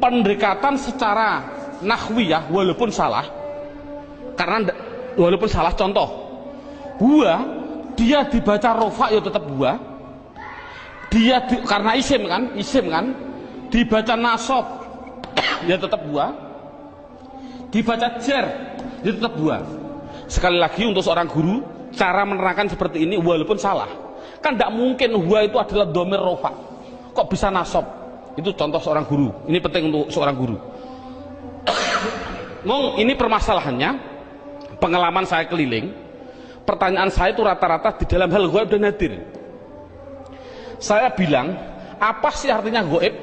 Pendekatan secara nahwiyah walaupun salah, karena walaupun salah, contoh wa dia dibaca rofa ya tetap wa. Dia karena isim kan dibaca nasab ya tetap wa. Dibaca jar dia tetap dua. Sekali lagi untuk seorang guru, cara menerangkan seperti ini walaupun salah, kan tidak mungkin huwa itu adalah dhamir rofa, kok bisa nasab. Itu contoh seorang guru, ini penting untuk seorang guru. Ini permasalahannya, pengalaman saya keliling, pertanyaan saya itu rata-rata di dalam hal ghaib dan hadir. Saya bilang, apa sih artinya ghaib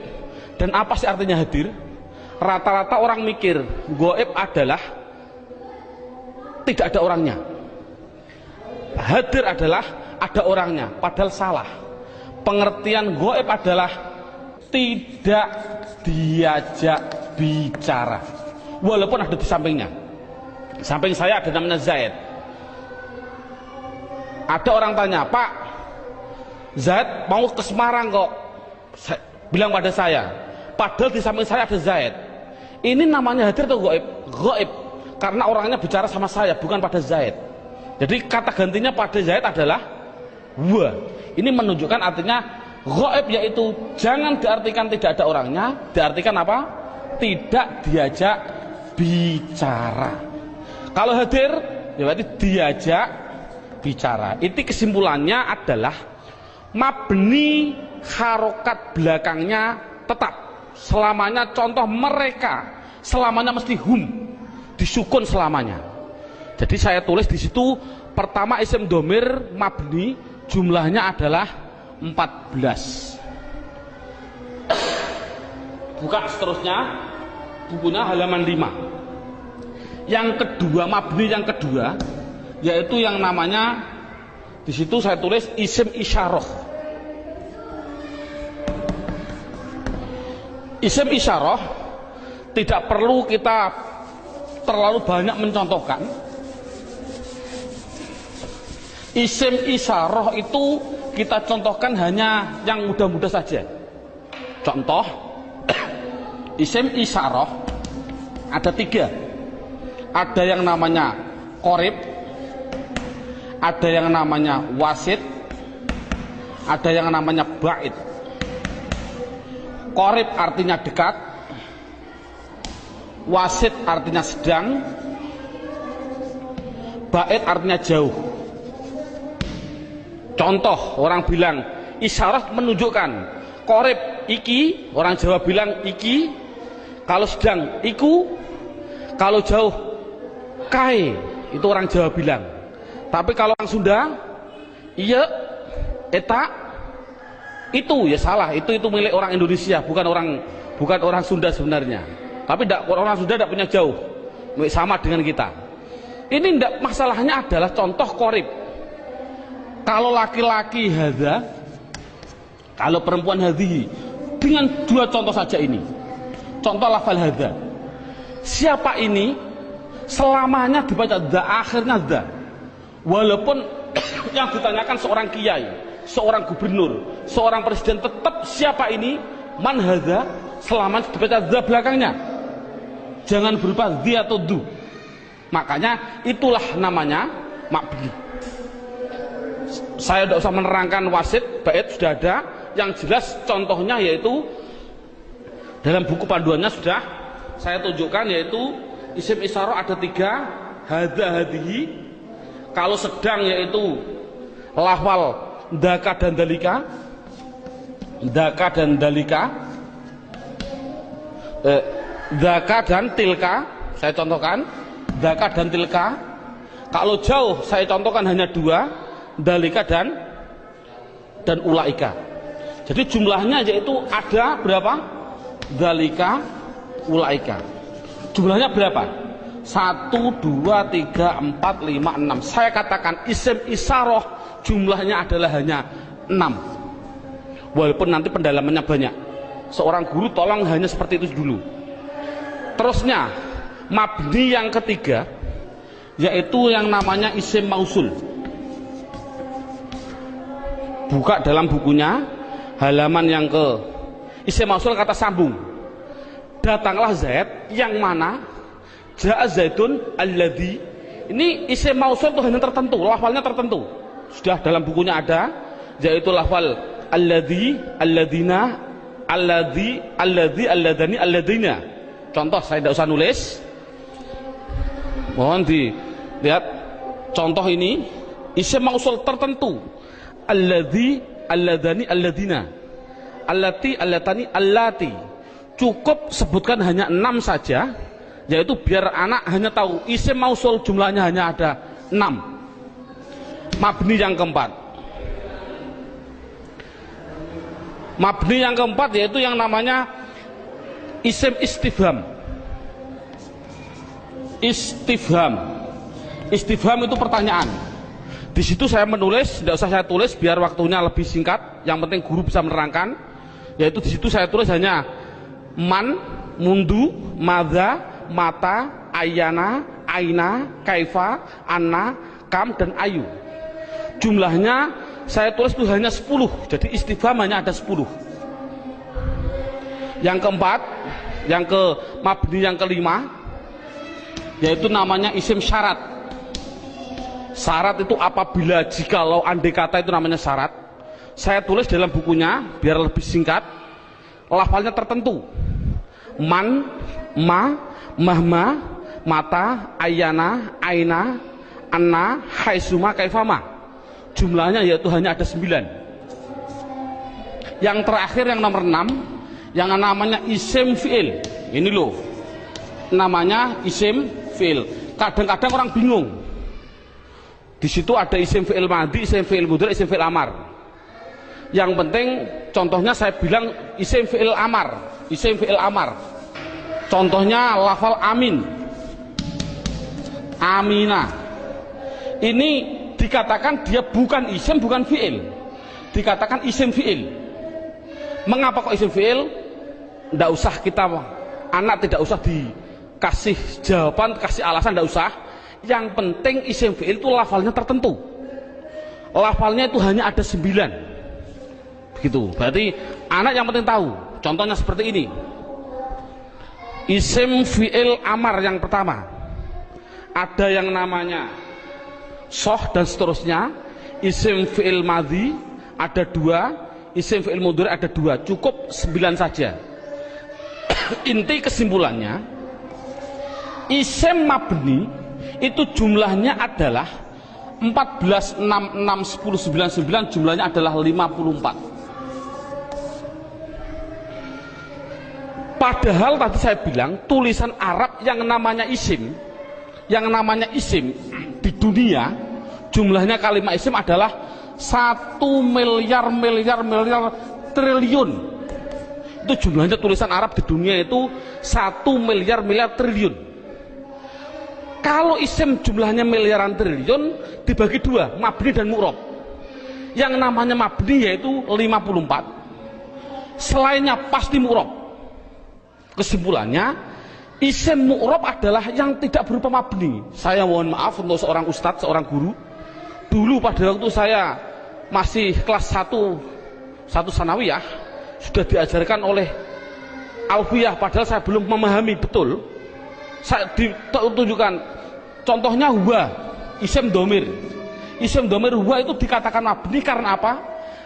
dan apa sih artinya hadir? Rata-rata orang mikir ghaib adalah tidak ada orangnya, hadir adalah ada orangnya, padahal salah. Pengertian ghaib adalah tidak diajak bicara walaupun ada di sampingnya. Samping saya ada namanya Zaid. Ada orang tanya, Pak Zaid mau ke Semarang kok, bilang pada saya, padahal di samping saya ada Zaid. Ini namanya hadir atau ghaib? Ghaib, karena orangnya bicara sama saya, bukan pada Zaid. Jadi kata gantinya pada Zaid adalah wa. Ini menunjukkan artinya ghaib, yaitu jangan diartikan tidak ada orangnya, diartikan apa? Tidak diajak bicara. Kalau hadir, ya berarti diajak bicara. Itu kesimpulannya adalah mabni harokat belakangnya tetap. Selamanya, contoh mereka selamanya mesti hum, disukun selamanya. Jadi saya tulis di situ pertama isim domir mabni jumlahnya adalah 14. Buka seterusnya bukunya halaman 5. Yang kedua mabni yang kedua yaitu yang namanya di situ saya tulis isim isyarah. Isim isyarah tidak perlu kita terlalu banyak mencontohkan. Isim isyarah itu kita contohkan hanya yang mudah-mudah saja. Contoh isim isyarah ada 3. Ada yang namanya qorib, ada yang namanya wasit, ada yang namanya ba'id. Qorib artinya dekat, wasit artinya sedang, ba'id artinya jauh. Contoh, orang bilang isyarat menunjukkan. Qorib iki, orang Jawa bilang iki. Kalau sedang iku, kalau jauh kai, itu orang Jawa bilang. Tapi kalau orang Sunda, iya, eta, itu ya salah. Itu milik orang Indonesia, bukan orang Sunda sebenarnya. Tapi orang Sunda tidak punya jauh, sama dengan kita. Ini tidak, masalahnya adalah contoh korib. Kalau laki-laki hadza, kalau perempuan hadhihi, dengan dua contoh saja ini. Contoh lafal hadza. Siapa ini? Selamanya dibaca dza, akhirnya dza. Walaupun yang ditanyakan seorang kiai, seorang gubernur, seorang presiden, tetap siapa ini? Man hadza, selamanya dibaca dza belakangnya. Jangan berupa dzi atau du. Makanya itulah namanya mabni. Saya tidak usah menerangkan wasit, bait sudah ada. Yang jelas contohnya yaitu dalam buku panduannya sudah saya tunjukkan, yaitu isim isyarah ada 3, hadza hadhihi. Kalau sedang yaitu lafal dzaka dan dalika, dzaka dan dalika, dzaka dan tilka. Saya contohkan dzaka dan tilka. Kalau jauh saya contohkan hanya 2, dalika dan ulaika. Jadi jumlahnya yaitu ada berapa? Dalika, ulaika. Jumlahnya berapa? 1, 2, 3, 4, 5, 6. Saya katakan isim isyarah jumlahnya adalah hanya 6. Walaupun nanti pendalamannya banyak. Seorang guru tolong hanya seperti itu dulu. Terusnya mabni yang ketiga yaitu yang namanya isim mausul. Buka dalam bukunya halaman yang ke isim mausul, kata sambung. Datanglah Zaid, yang mana ja'a Zaidun alladzi. Ini isim mausul itu hanya tertentu, lafalnya tertentu. Sudah dalam bukunya ada, yaitu lafal alladzi, alladzina, alladzi, alladani, alladina. Contoh saya tidak usah nulis. Mohon dilihat contoh ini, isim mausul tertentu. Alladzi, alladani, alladina, allati, allatani, allati. Cukup sebutkan hanya 6 saja, yaitu biar anak hanya tahu isim mausul jumlahnya hanya ada 6. Mabni yang keempat. Mabni yang keempat yaitu yang namanya isim istifham. Istifham. Istifham itu pertanyaan. Di situ saya menulis, tidak usah saya tulis biar waktunya lebih singkat. Yang penting guru bisa menerangkan. Yaitu di situ saya tulis hanya man, mundu, madza, mata, ayana, aina, kaifa, anna, kam, dan ayu. Jumlahnya saya tulis itu hanya 10. Jadi istifham hanya ada 10. Yang keempat, yang ke mabni yang kelima, yaitu namanya isim syarat. Syarat itu apabila, jikalau, andai kata, itu namanya syarat. Saya tulis dalam bukunya biar lebih singkat. Lafalnya tertentu. Man, ma, mahma, mata, ayana, aina, anna, haisuma, kaifama. Jumlahnya yaitu hanya ada 9. Yang terakhir yang nomor 6, yang namanya isim fi'il. Ini loh, namanya isim fi'il. Kadang-kadang orang bingung. Di situ ada isim fi'il madhi, isim fi'il mudhari', isim fi'il amar. Yang penting contohnya saya bilang isim fi'il amar, isim fi'il amar. Contohnya lafal amin, amina. Ini dikatakan dia bukan isim, bukan fi'il. Dikatakan isim fi'il. Mengapa kok isim fi'il? Tidak usah kita, anak tidak usah dikasih jawaban, kasih alasan, tidak usah. Yang penting isim fi'il itu lafalnya tertentu. Lafalnya itu hanya ada 9. Begitu. Berarti anak yang penting tahu. Contohnya seperti ini. Isim fi'il amar yang pertama. Ada yang namanya soh dan seterusnya. Isim fi'il madhi ada 2. Isim fi'il mudhari' ada 2. Cukup 9 saja. Inti kesimpulannya, isim mabni itu jumlahnya adalah 14, 6, 6, 10, 9, 9, jumlahnya adalah 54. Padahal tadi saya bilang tulisan Arab yang namanya isim di dunia jumlahnya kalimat isim adalah 1 miliar triliun. Itu jumlahnya tulisan Arab di dunia itu 1 miliar triliun. Kalau isim jumlahnya miliaran triliun dibagi dua, mabni dan mu'rob. Yang namanya mabni yaitu 54, selainnya pasti mu'rob. Kesimpulannya, isim mu'rob adalah yang tidak berupa mabni. Saya mohon maaf untuk seorang ustadz, seorang guru. Dulu pada waktu saya masih kelas 1 sanawiyah, sudah diajarkan oleh alfiyah, padahal saya belum memahami betul. Saya ditunjukkan contohnya huwa, isim domir. Isim domir huwa itu dikatakan mabni karena apa?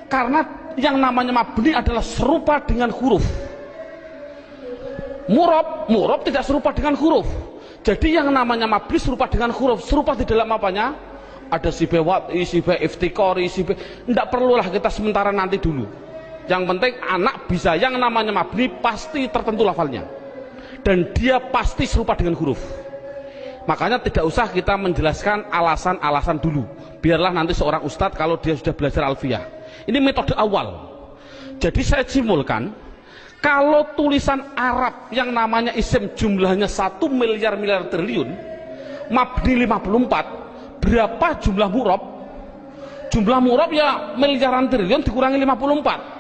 Karena yang namanya mabni adalah serupa dengan huruf. Mu'rob tidak serupa dengan huruf. Jadi yang namanya mabni serupa dengan huruf. Serupa di dalam apanya? Ada sibe wat'i, sibe iftikori, sibe. Tidak perlulah kita sementara, nanti dulu. Yang penting anak bisa, yang namanya mabni pasti tertentu lafalnya, dan dia pasti serupa dengan huruf. Makanya tidak usah kita menjelaskan alasan-alasan dulu, biarlah nanti seorang ustadz kalau dia sudah belajar alfiyah. Ini metode awal. Jadi saya simpulkan, kalau tulisan Arab yang namanya isim jumlahnya 1 miliar triliun, mabni 54, berapa jumlah mu'rob? Jumlah mu'rob ya miliaran triliun dikurangi 54.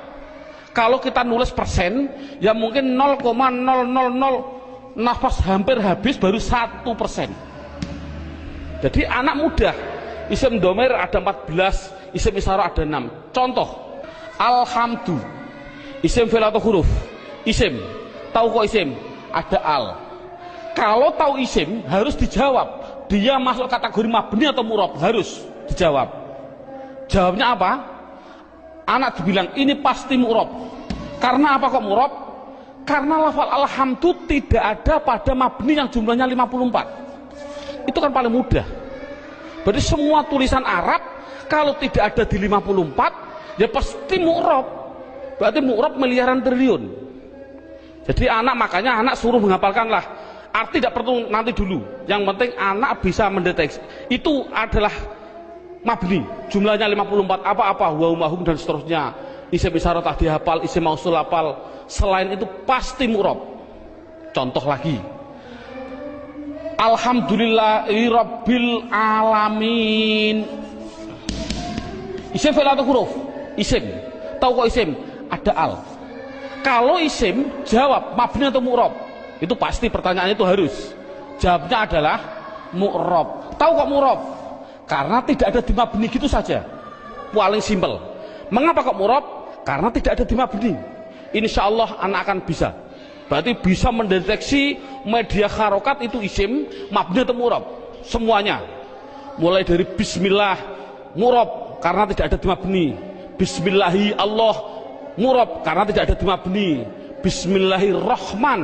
Kalau kita nulis persen, ya mungkin 0,000 nafas hampir habis baru 1%. Jadi anak mudah. Isim domir ada 14, isim isyarah ada 6. Contoh, alhamdu, isim fi'il atau huruf? Isim. Tahu kok isim? Ada al. Kalau tahu isim harus dijawab, dia masuk kategori mabni atau mu'rob, harus dijawab. Jawabnya apa? Anak dibilang ini pasti mu'rob. Karena apa kok mu'rob? Karena lafal alhamdu tidak ada pada mabni yang jumlahnya 54. Itu kan paling mudah. Berarti semua tulisan Arab kalau tidak ada di 54 ya pasti mu'rob. Berarti mu'rob miliaran triliun. Jadi makanya anak suruh menghafalkanlah. Arti tidak perlu nanti dulu. Yang penting anak bisa mendeteksi. Itu adalah mabni, jumlahnya 54, apa-apa, wa umahum dan seterusnya. Isim isyarah tak dihafal, isim mausul hafal. Selain itu pasti mu'rob. Contoh lagi, alhamdulillahi rabbil alamin. Isim fi'il atau huruf? Isim. Tahu kok isim? Ada al. Kalau isim, jawab mabni atau mu'rob? Itu pasti pertanyaannya itu harus. Jawabnya adalah mu'rob. Tahu kok mu'rob? Karena tidak ada di mabni, gitu saja. Paling simpel. Mengapa kok mu'rob? Karena tidak ada di mabni. Insya Allah anak akan bisa. Berarti bisa mendeteksi media harokat itu isim, mabni atau mu'rob. Semuanya. Mulai dari bismillah, mu'rob karena tidak ada di mabni. Bismillahi Allah, mu'rob karena tidak ada di mabni. Bismillahirrahman,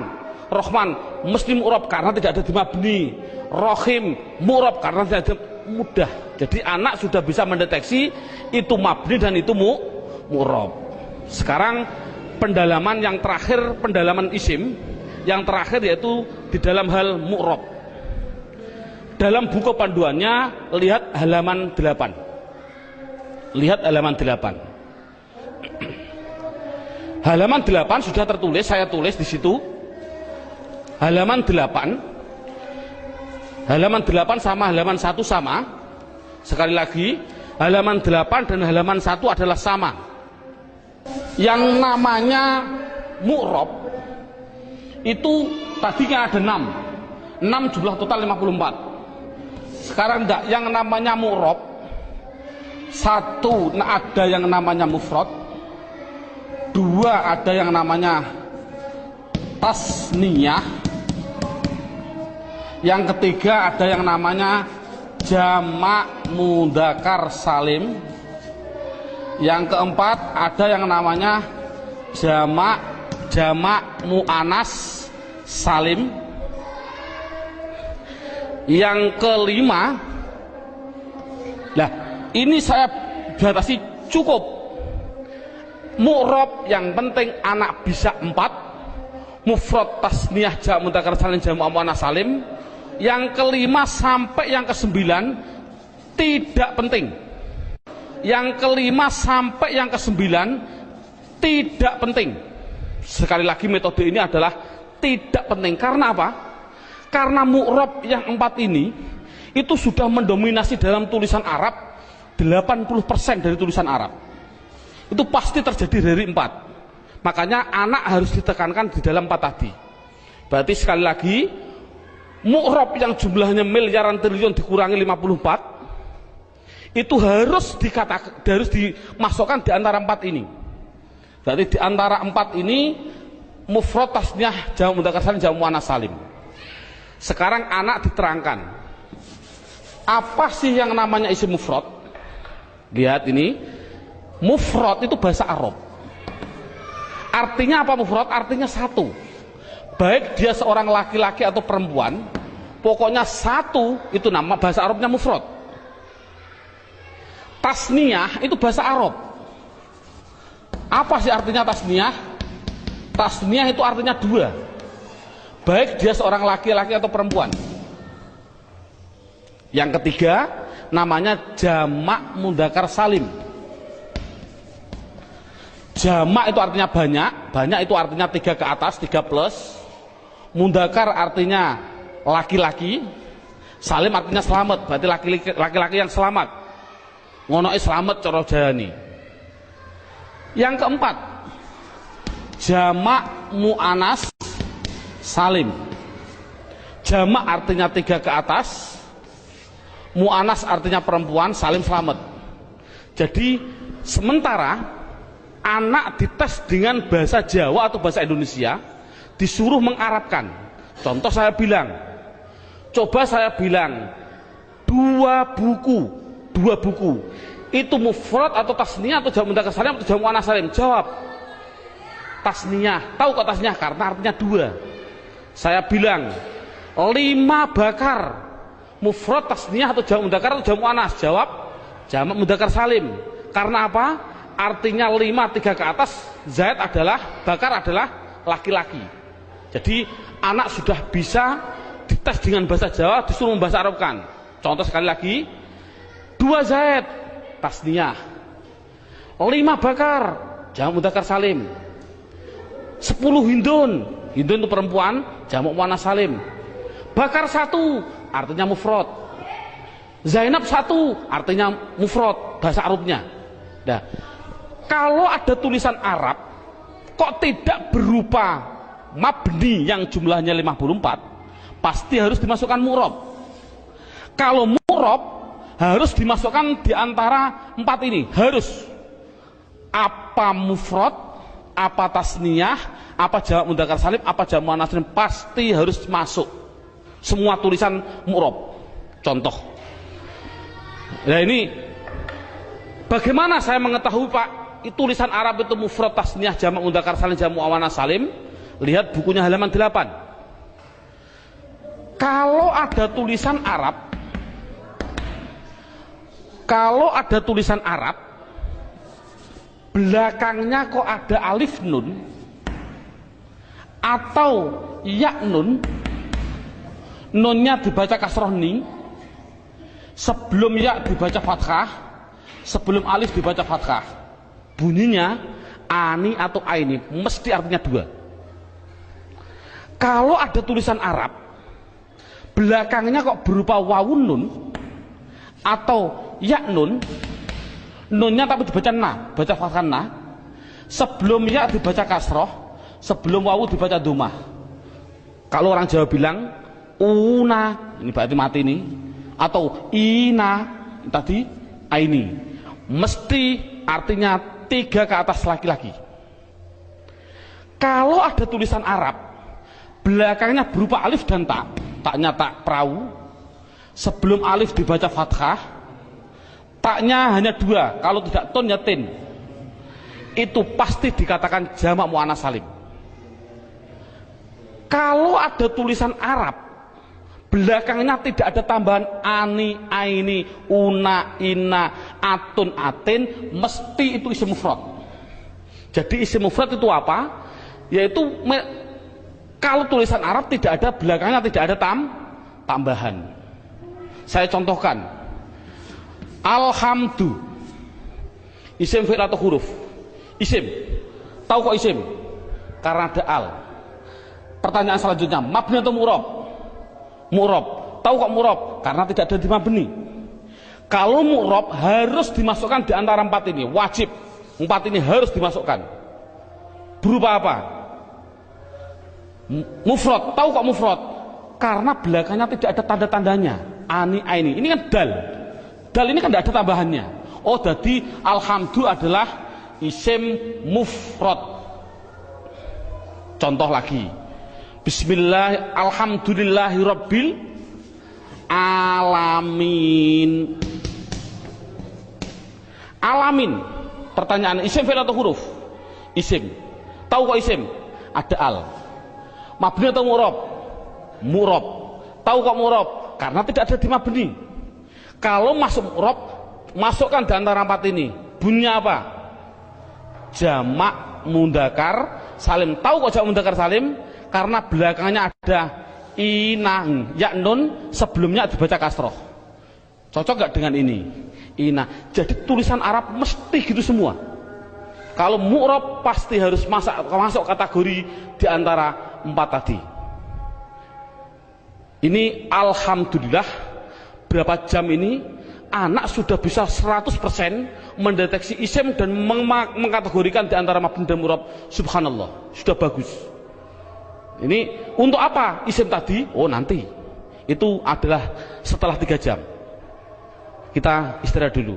Rahman mesti mu'rob karena tidak ada di mabni. Rahim mu'rob karena tidak ada. Mudah. Jadi anak sudah bisa mendeteksi itu mabni dan itu mu'rob. Sekarang pendalaman yang terakhir, pendalaman isim yang terakhir yaitu di dalam hal mu'rob. Dalam buku panduannya lihat halaman 8. Lihat halaman 8. Halaman 8 sudah tertulis, saya tulis di situ. Halaman 8. Halaman 8 sama halaman 1 sama. Sekali lagi, halaman 8 dan halaman 1 adalah sama. Yang namanya mu'rob itu tadinya ada 6. 6 jumlah total 54. Sekarang enggak, yang namanya mu'rob 1 ada yang namanya mufrad, 2 ada yang namanya tasniyah, yang ketiga ada yang namanya jamak mudzakkar salim, yang keempat ada yang namanya jamak muannas salim, yang kelima, nah ini saya batasi cukup mu'rob, yang penting anak bisa 4, mufrad tasniyah jamak mudzakkar salim jamak muannas salim. Yang kelima sampai yang ke-9 tidak penting. Yang kelima sampai yang ke-9 tidak penting. Sekali lagi metode ini adalah tidak penting. Karena apa? Karena mu'rab yang 4 ini itu sudah mendominasi dalam tulisan Arab, 80% dari tulisan Arab itu pasti terjadi dari 4. Makanya anak harus ditekankan di dalam 4 tadi. Berarti sekali lagi, mu'rab yang jumlahnya miliaran triliun dikurangi 54 itu harus dimasukkan di antara 4 ini. Berarti di antara 4 ini mufrad, tasniyah, jamak mudzakkar salim, jamak muannats salim. Sekarang anak diterangkan apa sih yang namanya isim mufrad. Lihat ini, mufrad itu bahasa Arab. Artinya apa mufrad? Artinya satu. Baik dia seorang laki-laki atau perempuan, pokoknya satu, itu nama bahasa Arabnya mufrad. Tasniyah itu bahasa Arab. Apa sih artinya tasniyah? Tasniyah itu artinya 2. Baik dia seorang laki-laki atau perempuan. Yang ketiga namanya jamak mudzakkar salim. Jamak itu artinya banyak, banyak itu artinya 3 ke atas, 3 plus. Mudzakkar artinya laki-laki, salim artinya selamat, berarti laki-laki yang selamat. Ngono selamat cara jayani. Yang keempat, jamak muannats salim. Jamak artinya 3 ke atas, muannats artinya perempuan, salim selamat. Jadi sementara anak dites dengan bahasa Jawa atau bahasa Indonesia, disuruh mengarabkan. Contoh saya bilang, coba saya bilang 2 buku itu mufrad atau tasniyah atau jamak mudzakkar salim atau jamak muannats salim? Jawab tasniyah. Tahu kok tasniyah? Karena artinya 2. Saya bilang 5 bakar, mufrad, tasniyah atau jamak mudzakkar atau jamak muannats? Jawab jamak mudzakkar salim. Karena apa? Artinya 5, 3 ke atas, zaid adalah, bakar adalah laki-laki. Jadi anak sudah bisa dites dengan bahasa Jawa, disuruh membahasa Arabkan. Contoh sekali lagi, 2 zaid tasniyah, 5 bakar jamak mudzakkar salim, 10 hindun, hindun itu perempuan, jamak muannats salim. Bakar 1 artinya mufrad, Zainab 1 artinya mufrad bahasa Arabnya. Nah, kalau ada tulisan Arab kok tidak berupa mabni yang jumlahnya 54, pasti harus dimasukkan mu'rab. Kalau mu'rab harus dimasukkan di antara 4 ini, harus apa mufrad, apa tasniyah, apa jamak mudzakkar salim, apa jamak muannats salim, pasti harus masuk semua tulisan mu'rab. Contoh, nah ini bagaimana saya mengetahui Pak tulisan Arab itu mufrad, tasniyah, jamak mudzakkar salim, jamak muannats salim? Lihat bukunya halaman 8. Kalau ada tulisan Arab, belakangnya kok ada alif nun atau ya nun, nunnya dibaca kasroh ni, sebelum ya dibaca fathah, sebelum alif dibaca fathah, bunyinya ani atau aini, mesti artinya 2. Kalau ada tulisan Arab belakangnya kok berupa wawun nun atau ya nun, nunnya tapi dibaca na, baca fathah na, sebelum ya dibaca kasroh, sebelum wawu dibaca dhammah. Kalau orang Jawa bilang una, ini berarti mati nih, atau ina tadi aini, mesti artinya 3 ke atas laki-laki. Kalau ada tulisan Arab belakangnya berupa alif dan tak, taknya tak perahu, sebelum alif dibaca fathah, taknya hanya 2, kalau tidak ton ya tin, itu pasti dikatakan jamak muannats salim. Kalau ada tulisan Arab belakangnya tidak ada tambahan ani, aini, una, ina, atun, atin, mesti itu isim mufrad. Jadi isim mufrad itu apa? Yaitu kalau tulisan Arab tidak ada belakangnya tidak ada tambahan. Saya contohkan, alhamdu, isim fi'il atau huruf? Isim. Tahu kok isim? Karena ada al. Pertanyaan selanjutnya, mabni atau mu'rab? Mu'rob. Tahu kok mu'rob? Karena tidak ada di mabni. Kalau mu'rob harus dimasukkan di antara 4 ini, wajib. 4 ini harus dimasukkan. Berupa apa? Mufrad. Tahu kok mufrad? Karena belakangnya tidak ada tanda-tandanya. Ani, aini. Ini kan dal. Dal ini kan tidak ada tambahannya. Oh, jadi alhamdu adalah isim mufrad. Contoh lagi. Bismillah, alhamdulillahi rabbil alamin. Alamin. Pertanyaan, isim fi'il atau huruf? Isim. Tahu kok isim? Ada al. Mabni atau mu'rob? Mu'rob. Tahu kok mu'rob? Karena tidak ada di mabni. Kalau masuk mu'rob, masukkan di antara 4 ini. Bunyinya apa? Jamak mudzakkar salim. Tahu kok jamak mudzakkar salim? Karena belakangnya ada inang, ya nun, sebelumnya dibaca kasroh. Cocok gak dengan ini? Ina. Jadi tulisan Arab mesti gitu semua. Kalau mu'rob pasti harus masuk kategori di antara 4 tadi. Ini alhamdulillah berapa jam ini anak sudah bisa 100% mendeteksi isim dan mengkategorikan di antara mabni dan mu'rob. Subhanallah, sudah bagus. Ini untuk apa isim tadi? Oh, nanti. Itu adalah setelah 3 jam. Kita istirahat dulu.